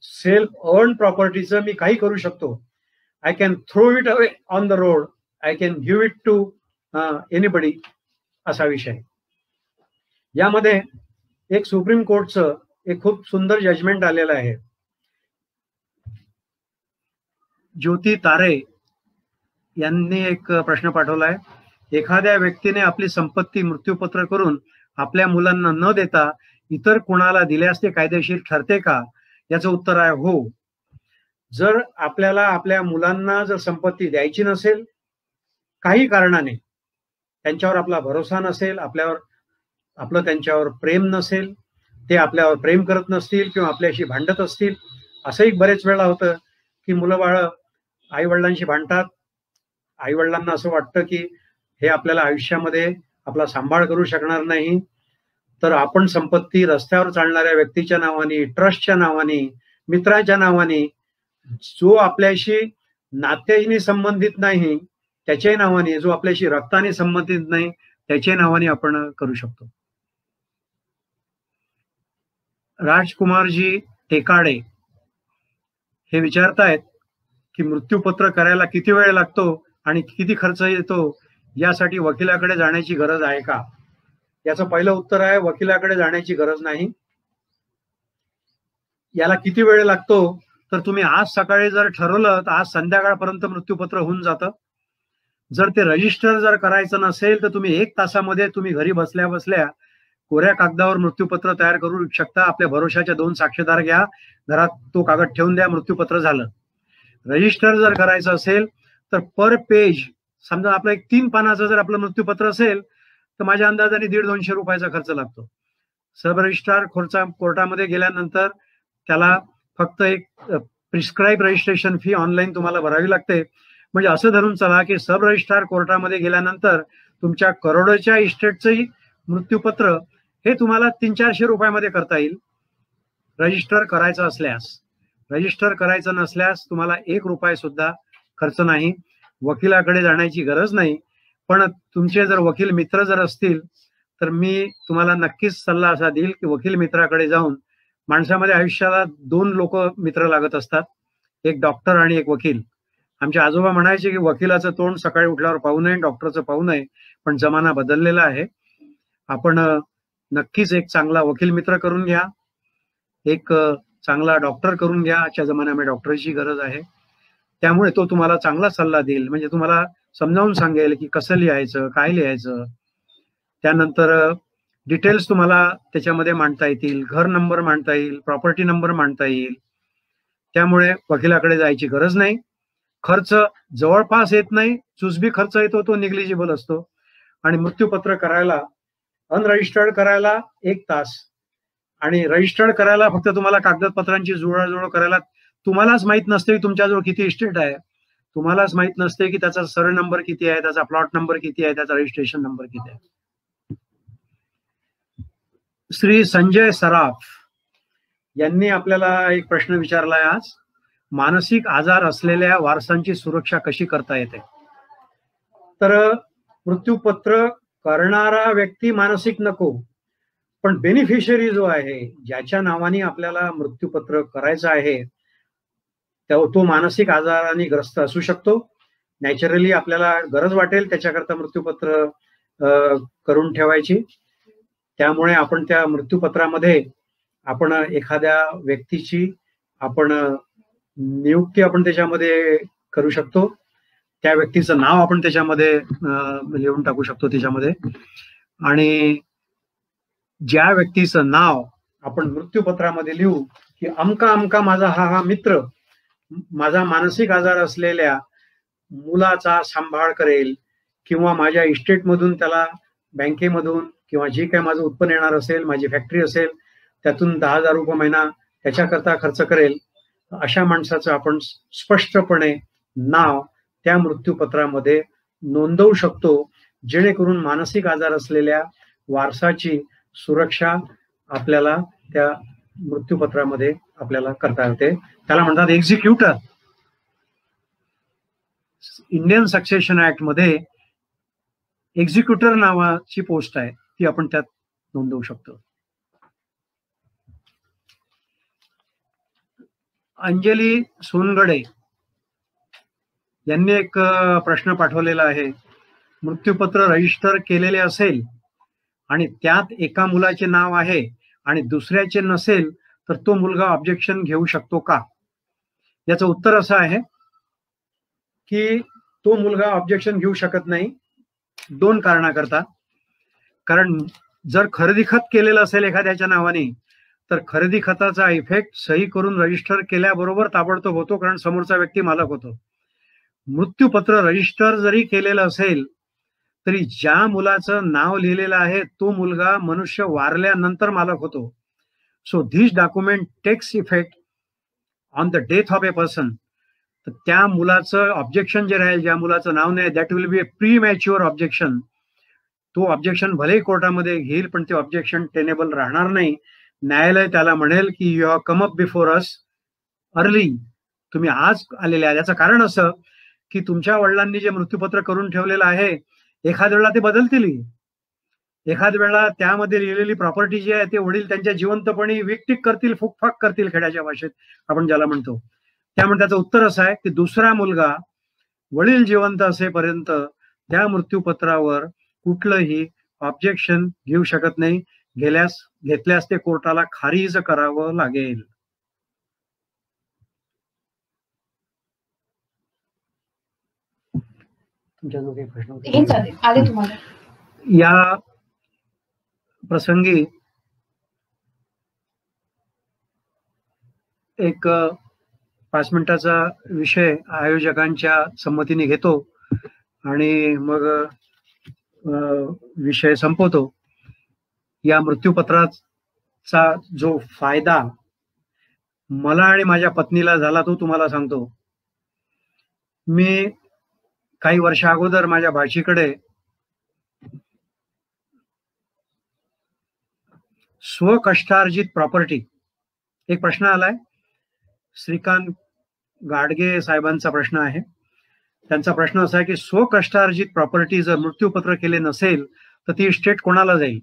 सेल्फ अर्न प्रॉपर्टीचं मी काही करू शकतो. I can throw it away on the road, I can give it to anybody, असा विषय. यामध्ये एक सुप्रीम कोर्टचं एक खूप सुंदर जजमेंट आलेलं आहे. ज्योती तारे यांनी एक प्रश्न पाठवलाय. एखाद्या व्यक्तीने आपली संपत्ती मृत्यूपत्र करून आपल्या मुलांना न देता इतर कोणाला दिल्यास ते कायदेशीर ठरते का? याचं उत्तर आहे हो. जर आपल्याला आपल्या मुलांना जर संपत्ती द्यायची नसेल, काही कारणाने त्यांच्यावर आपला भरोसा नसेल, आपलं त्यांच्यावर प्रेम नसेल, ते आपल्यावर प्रेम करत नसतील किंवा आपल्याशी भांडत असतील, असंही बरेच वेळा होतं की मुलं बाळं आई वडिलांशी भांडतात. आई वडिलांना असं वाटतं की हे आपल्याला आयुष्यामध्ये आपला सांभाळ करू शकणार नाही, तर आपण संपत्ती रस्त्यावर चालणाऱ्या व्यक्तीच्या नावाने, ट्रस्टच्या नावाने, मित्राच्या नावाने, जो आपल्याशी नात्याने संबंधित नाही त्याच्या नावाने, जो आपल्याशी रक्ताने संबंधित नाही त्याच्या नावाने आपण करू शकतो. राजकुमारजी टेकाडे हे विचारतायत की मृत्यूपत्र करायला किती वेळ लागतो आणि किती खर्च येतो, यासाठी वकिलाकडे जाण्याची गरज आहे का? याचं पहिलं उत्तर आहे, वकिलाकडे जाण्याची गरज नाही. याला किती वेळ लागतो तर तुम्ही आज सकाळी जर ठरवलं तर आज संध्याकाळपर्यंत मृत्यूपत्र होऊन जातं. जर ते रजिस्टर जर करायचं नसेल तर तुम्ही 1 तासामध्ये तुम्ही घरी बसल्या बसल्या कोऱ्या कागदावर मृत्यूपत्र तयार करू शकता. आपल्या भरोशाच्या 2 साक्षीदार घ्या, घरात तो कागद ठेवून द्या, मृत्यूपत्र झालं. रजिस्टर जर करायचं असेल तर पर पेज, समजा आपलं एक 3 पानाचं जर आपलं मृत्यूपत्र असेल तर माझ्या अंदाजाने 150-200 रुपयाचा खर्च लागतो. सब रजिस्ट्रार कोर्टामध्ये गेल्यानंतर त्याला फक्त एक प्रिस्क्राईब रजिस्ट्रेशन फी ऑनलाईन तुम्हाला भरावी लागते. म्हणजे असं धरून चला की सब रजिस्ट्रार कोर्टामध्ये गेल्यानंतर तुमच्या करोडोच्या इस्टेटचंही मृत्यूपत्र हे तुम्हाला 300-400 रुपयामध्ये करता येईल रजिस्टर करायचं असल्यास. रजिस्टर करायचं नसल्यास तुम्हाला 1 रुपया सुद्धा खर्च नाही, वकिलाकडे जाण्याची गरज नाही. पण तुमचे जर वकील मित्र जर असतील तर मी तुम्हाला नक्कीच सल्ला असा देईल की वकील मित्राकडे जाऊन, माणसामध्ये आयुष्याला 2 लोक मित्र लागत असतात, एक डॉक्टर आणि एक वकील. आमचे आजोबा म्हणायचे की वकिलाचं तोंड सकाळी उठल्यावर पाहू नये, डॉक्टरचं पाहू नये. पण जमाना बदललेला आहे. आपण नक्कीच एक चांगला वकील मित्र करून घ्या, एक चांगला डॉक्टर करून घ्या. आजच्या जमान्यामध्ये डॉक्टरची गरज आहे. त्यामुळे तो तुम्हाला चांगला सल्ला देईल, म्हणजे तुम्हाला समजावून सांगेल की कसं लिहायचं, काय लिहायचं. त्यानंतर डिटेल्स तुम्हाला त्याच्यामध्ये मांडता येतील, घर नंबर मांडता येईल, प्रॉपर्टी नंबर मांडता येईल. त्यामुळे वकिलाकडे जायची गरज नाही. खर्च जवळपास येत नाही, चुसबी खर्च येतो तो निग्लिजिबल असतो. आणि मृत्यूपत्र करायला, अनरजिस्टर्ड करायला 1 तास, आणि रजिस्टर्ड करायला फक्त तुम्हाला कागदपत्रांची जुळवाजुळव करायला, तुम्हालाच माहित नसते की तुमच्याजवळ किती इस्टेट आहे, तुम्हालाच माहित नसते की त्याचा सर्वे नंबर किती आहे, त्याचा प्लॉट नंबर किती आहे, त्याचा रजिस्ट्रेशन नंबर किती आहे. श्री संजय सराफ यांनी आपल्याला एक प्रश्न विचारलाय आज. मानसिक आजार असलेल्या वारसांची सुरक्षा कशी करता येते? तर मृत्यूपत्र करणारा व्यक्ती मानसिक नको, पण बेनिफिशियरी जो आहे, ज्याच्या नावाने आपल्याला मृत्यूपत्र करायचं आहे, तो मानसिक आजाराने ग्रस्त असू शकतो. नॅचरली आपल्याला गरज वाटेल त्याच्याकरता मृत्यूपत्र करून ठेवायची. त्यामुळे आपण त्या मृत्यूपत्रामध्ये आपण एखाद्या व्यक्तीची आपण नियुक्ती आपण त्याच्यामध्ये करू शकतो. त्या व्यक्तीचं नाव आपण त्याच्यामध्ये लिहून टाकू शकतो त्याच्यामध्ये. आणि ज्या व्यक्तीचं नाव आपण मृत्यूपत्रामध्ये लिहू की अमका अमका माझा हा मित्र माझा मानसिक आजार असलेल्या मुलाचा सांभाळ करेल, किंवा माझ्या इस्टेटमधून त्याला बँकेमधून किंवा जे काही माझं उत्पन्न येणार असेल, माझी फॅक्टरी असेल, त्यातून 10,000 रुपये महिना त्याच्याकरता खर्च करेल, अशा माणसाचं आपण स्पष्टपणे नाव त्या मृत्यूपत्रामध्ये नोंदवू शकतो. जेणेकरून मानसिक आजार असलेल्या वारसाची सुरक्षा आपल्याला त्या मृत्यूपत्रामध्ये आपल्याला करता येते. त्याला म्हणतात एक्झिक्युटर. इंडियन सक्सेशन ऍक्ट मध्ये एक्झिक्युटर नावाची पोस्ट आहे, ती आपण त्यात नोंदवू शकतो. अंजली सोनगडे यांनी एक प्रश्न पाठवलेला आहे. मृत्यूपत्र रजिस्टर केलेले असेल आणि त्यात एका मुलाचे नाव आहे आणि दुसऱ्याचे नसेल तर तो मुलगा ऑब्जेक्शन घेऊ शकतो का? याचं उत्तर असं आहे की तो मुलगा ऑब्जेक्शन घेऊ शकत नाही, 2 कारणाकरता. कारण जर खरेदी खत केलेलं असेल एखाद्याच्या नावाने तर खरेदी खताचा इफेक्ट सही करून रजिस्टर केल्याबरोबर ताबडतोब होतो, कारण समोरचा व्यक्ती मालक होतो. मृत्यूपत्र रजिस्टर जरी केलेलं असेल तरी ज्या मुलाचं नाव लिहिलेलं आहे तो मुलगा मनुष्य वारल्यानंतर मालक होतो. So this document takes effect on the death of a person. तर त्या मुलाचं ऑब्जेक्शन जे राहील, ज्या मुलाचं नाव नाही, that will be A pre mature objection. तो ऑब्जेक्शन भलेही कोर्टामध्ये घेईल पण ते ऑब्जेक्शन टेनेबल राहणार नाही. न्यायालय त्याला म्हणेल की you have come up before us early. तुम्ही आज आलेले आहे. याचं कारण असं की तुमच्या वडिलांनी जे मृत्यूपत्र करून ठेवलेलं आहे एखाद वेळेला ते बदलतील, एखाद वेळेला त्यामध्ये लिहिलेली प्रॉपर्टी जी आहे ते वडील त्यांच्या जिवंतपणी विकटिक करतील, फुकफाक करतील, खेड्याच्या भाषेत आपण ज्याला म्हणतो. त्यामुळे त्याचं उत्तर असं आहे की दुसरा मुलगा वडील जिवंत असेपर्यंत त्या मृत्यूपत्रावर कुठलंही ऑब्जेक्शन घेऊ शकत नाही. घेतल्यास ते कोर्टाला खारीज करावं लागेल. तुमच्या जो काही प्रश्न होता या प्रसंगी एक 5 मिनिटाचा विषय आयोजकांच्या संमतीने घेतो आणि मग विषय संपवतो. या मृत्यूपत्राचा जो फायदा मला आणि माझ्या पत्नीला झाला तो तुम्हाला सांगतो. मी काही वर्ष अगोदर माझ्या भाचीकडे स्वकष्टार्जित प्रॉपर्टी, एक प्रश्न आलाय, श्रीकांत गाडगे साहेबांचा प्रश्न आहे. त्यांचा प्रश्न असा आहे की स्वकष्टार्जित प्रॉपर्टी जर मृत्यूपत्र केले नसेल तर ती इस्टेट कोणाला जाईल?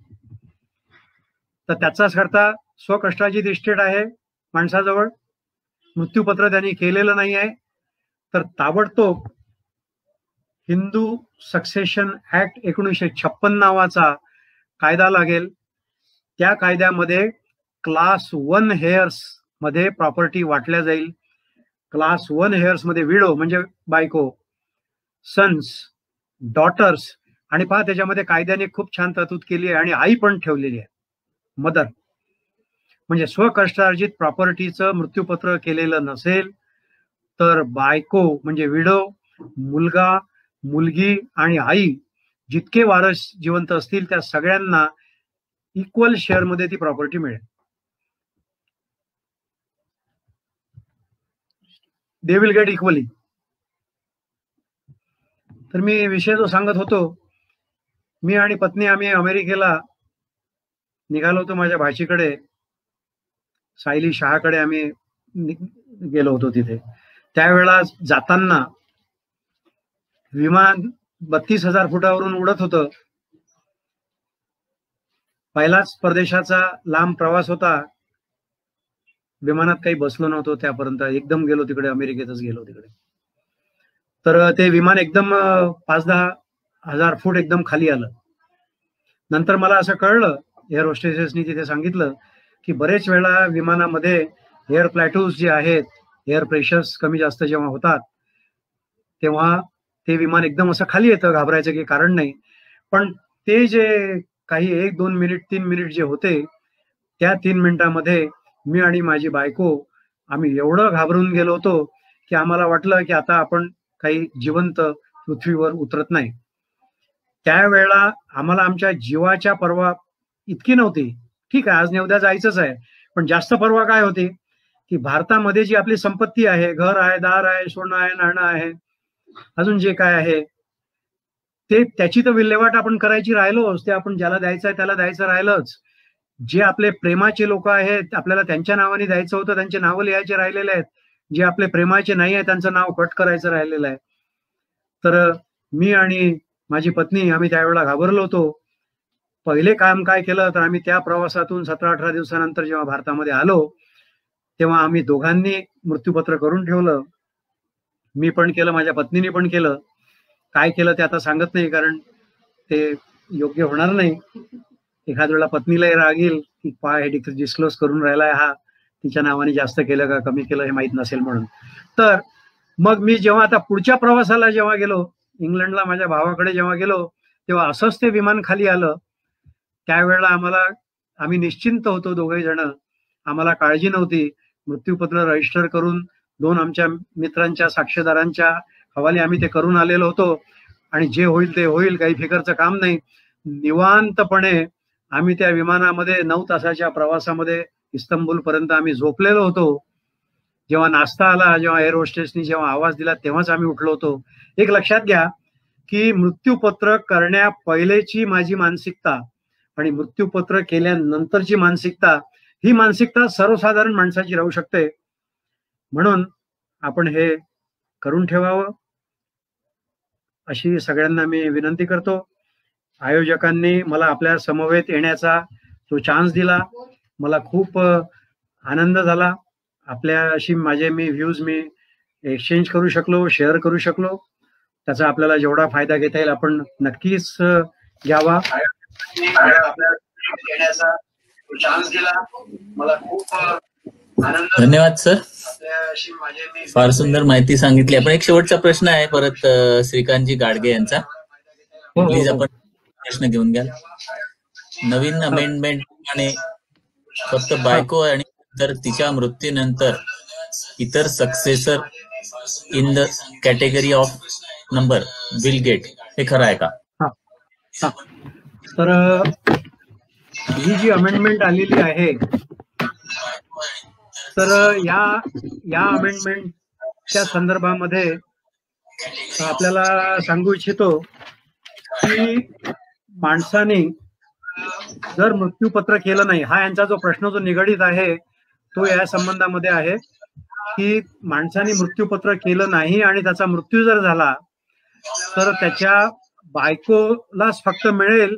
तर त्याचाच करता स्वकष्टार्जित इस्टेट आहे माणसाजवळ, मृत्यूपत्र त्यांनी केलेलं नाही आहे, तर ताबडतोब हिंदू सक्सेशन ऍक्ट 1956 नावाचा कायदा लागेल. त्या कायद्यामध्ये क्लास 1 हेअर्स मध्ये प्रॉपर्टी वाटल्या जाईल. क्लास 1 हेअर्स मध्ये विडो म्हणजे बायको, सन्स, डॉटर्स, आणि पहा त्याच्यामध्ये कायद्याने खूप छान तरतूद केली आहे आणि आई पण ठेवलेली आहे, मदर. म्हणजे स्वकष्टार्जित प्रॉपर्टीचं मृत्यूपत्र केलेलं नसेल तर बायको म्हणजे विडो, मुलगा, मुलगी आणि आई जितके वारस जिवंत असतील त्या सगळ्यांना इक्वल शेअर मध्ये ती प्रॉपर्टी मिळेल. They will get equally. तर मी विषय जो सांगत होतो, मी आणि पत्नी आम्ही अमेरिकेला निघालो होतो. माझ्या भाचीकडे सायली शहाकडे आम्ही गेलो होतो. तिथे त्यावेळेला जाताना विमान 32,000 फुटावरून उडत होतं. पहिलाच परदेशाचा लांब प्रवास होता. विमानात काही बसलो नव्हतो त्यापर्यंत, एकदम गेलो तिकडे, अमेरिकेतच गेलो तिकडे. तर ते विमान एकदम 5-10 हजार फूट एकदम खाली आलं. नंतर मला असं कळलं, एअर होस्टेसेसनी तिथे सांगितलं की बरेच वेळा विमानामध्ये एअर प्लॅटूज जे आहेत, एअर प्रेशर्स कमी जास्त जेव्हा होतात तेव्हा ते विमान एकदम असं खाली येतं, घाबरायचं काही कारण नाही. पण ते जे काही 1-2 मिनिट 3 मिनिट जे होते, त्या 3 मिनिटांमध्ये मी आणि माझी बायको आम्ही एवढं घाबरून गेलो होतो की आम्हाला वाटलं की आता आपण काही जिवंत पृथ्वीवर उतरत नाही. त्यावेळेला आम्हाला आमच्या जीवाच्या पर्वा इतकी नव्हती. ठीक आहे, आज न उद्या जायचंच आहे, पण जास्त पर्वा काय होती की भारतामध्ये जी आपली संपत्ती आहे, घर आहे, दार आहे, सोनं आहे, नाणं आहे, अजून जे काय आहे, ते त्याची तर विल्हेवाट आपण करायची राहिलोच, ते आपण ज्याला द्यायचं आहे त्याला द्यायचं राहिलंच. जे आपले प्रेमाचे लोक आहेत आपल्याला त्यांच्या नावाने द्यायचं होतं, त्यांचे नावं लिहायचे राहिलेले आहेत. जे आपले प्रेमाचे नाही आहे त्यांचं नाव कट करायचं राहिलेलं आहे. तर मी आणि माझी पत्नी आम्ही त्यावेळेला घाबरलो होतो. पहिले काम काय केलं तर आम्ही त्या प्रवासातून 17-18 दिवसानंतर जेव्हा भारतामध्ये आलो तेव्हा आम्ही दोघांनी मृत्यूपत्र करून ठेवलं. मी पण केलं, माझ्या पत्नीने पण केलं. काय केलं ते आता सांगत नाही, कारण ते योग्य होणार नाही. एखाद वेळेला पत्नीलाही राग येईल की काय डिस्क्लोज करून राहिलाय हा, तिच्या नावाने जास्त केलं का कमी केलं हे माहित नसेल म्हणून. तर मग मी जेव्हा आता पुढच्या प्रवासाला जेव्हा गेलो इंग्लंडला, माझ्या भावाकडे जेव्हा गेलो तेव्हा असंच ते विमान खाली आलं. त्यावेळेला आम्ही निश्चिंत होतो दोघे जण, आम्हाला काळजी नव्हती. मृत्यूपत्र रजिस्टर करून 2 आमच्या मित्रांच्या साक्षीदारांच्या हवाले आम्ही ते करून आलेलो होतो आणि जे होईल ते होईल, काही फिकरचं काम नाही. निवांतपणे आम्ही त्या विमानामध्ये 9 तासाच्या प्रवासामध्ये इस्तंबूल पर्यंत आम्ही झोपलेलो होतो. जेव्हा नाश्ता आला, जेव्हा एअर होस्टेसनी जेव्हा आवाज दिला तेव्हाच आम्ही उठलो होतो. एक लक्षात घ्या की मृत्यूपत्र करण्या पहिलेची माझी मानसिकता आणि मृत्यूपत्र केल्यानंतरची मानसिकता, ही मानसिकता सर्वसाधारण माणसाची राहू शकते. म्हणून आपण हे करून ठेवावं अशी सगळ्यांना मी विनंती करतो. आयोजकांनी मला आपल्या समवेत येण्याचा जो चान्स दिला, मला खूप आनंद झाला. आपल्याशी माझे व्ह्यूज मी एक्सचेंज करू शकलो, शेअर करू शकलो. त्याचा आपल्याला जेवढा फायदा घेता येईल आपण नक्कीच घ्यावा. चान्स दिला, मला खूप धन्यवाद सर, फार सुंदर माहिती सांगितली आपण. एक शेवटचा प्रश्न आहे परत श्रीकांतजी गाडगे यांचा, प्लीज आपण प्रश्न घेऊन घ्याल. नवीन अमेंडमेंट आणि फक्त बायको आणि तर तिच्या मृत्यूनंतर इतर successor in the category of number will get, हे खरं आहे का? तर ही जी अमेंडमेंट आलेली आहे तर या अमेंडमेंटच्या संदर्भामध्ये आपल्याला सांगू इच्छितो की माणसाने जर मृत्यूपत्र केलं नाही, हा यांचा जो प्रश्न जो निगडीत आहे तो या संबंधामध्ये आहे की माणसाने मृत्यूपत्र केलं नाही आणि त्याचा मृत्यू जर झाला तर त्याच्या बायकोलाच फक्त मिळेल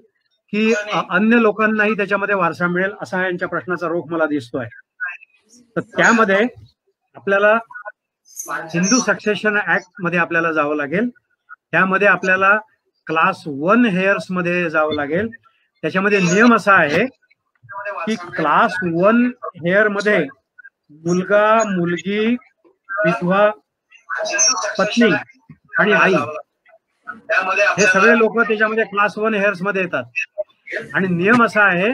की अन्य लोकांनाही त्याच्यामध्ये वारसा मिळेल, असा यांच्या प्रश्नाचा रोख मला दिसतोय. तर त्यामध्ये आपल्याला हिंदू सक्सेशन ऍक्ट मध्ये आपल्याला जावं लागेल. त्यामध्ये आपल्याला क्लास 1 हेअर्स मध्ये जावं लागेल. त्याच्यामध्ये नियम असा आहे की क्लास 1 हेअर मध्ये मुलगा, मुलगी, विधवा, पत्नी आणि आई हे सगळे लोक त्याच्यामध्ये क्लास 1 हेअर्स मध्ये येतात. आणि नियम असा आहे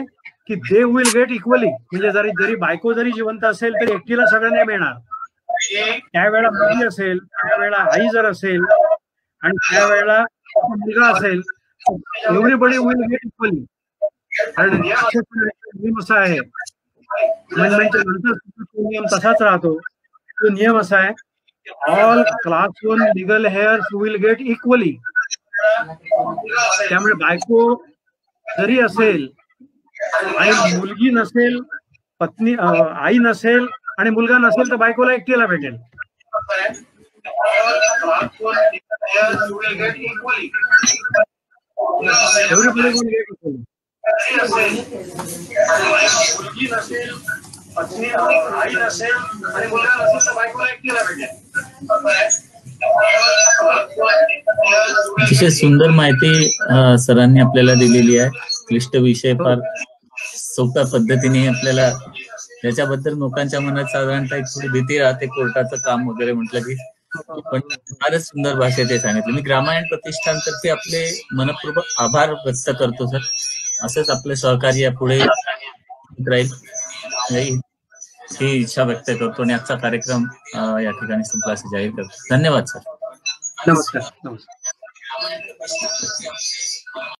की दे विल गेट इक्वली, म्हणजे जरी बायको जरी जिवंत असेल तरी एकटीला सगळ्यांना मिळणार. त्यावेळेला मुलगी असेल, त्यावेळेला आई जर असेल आणि त्यावेळेला मुलगा असेल, एव्हरीबडी विल गेट इक्वली. कारण नियम असा आहे, अमेंडमेंटच्या नंतर नियम तसाच राहतो. तो नियम असा आहे, all class 1 legal hairs will get equally. त्यामुळे बायको जरी असेल आणि मुलगी नसेल, पत्नी आई नसेल आणि मुलगा नसेल तर बायकोला एकटीला भेटेल. अतिशय सुंदर माहिती सरांनी आपल्याला दिलेली आहे. क्लिष्ट विषय फार सोप्या पद्धतीने आपल्याला, त्याच्याबद्दल लोकांच्या मनात साधारणतः एक थोडी भीती राहते कोर्टाचं काम वगैरे म्हटलं की, पण फारच सुंदर भाषेत ते सांगितलं. मी ग्रामायण प्रतिष्ठानतर्फे आपले मनपूर्वक आभार व्यक्त करतो सर. असंच आपले सहकार्य पुढे राहील ही इच्छा व्यक्त करतो आणि आजचा कार्यक्रम या ठिकाणी संपला असे जाहीर करतो. धन्यवाद सर. नमस्कार.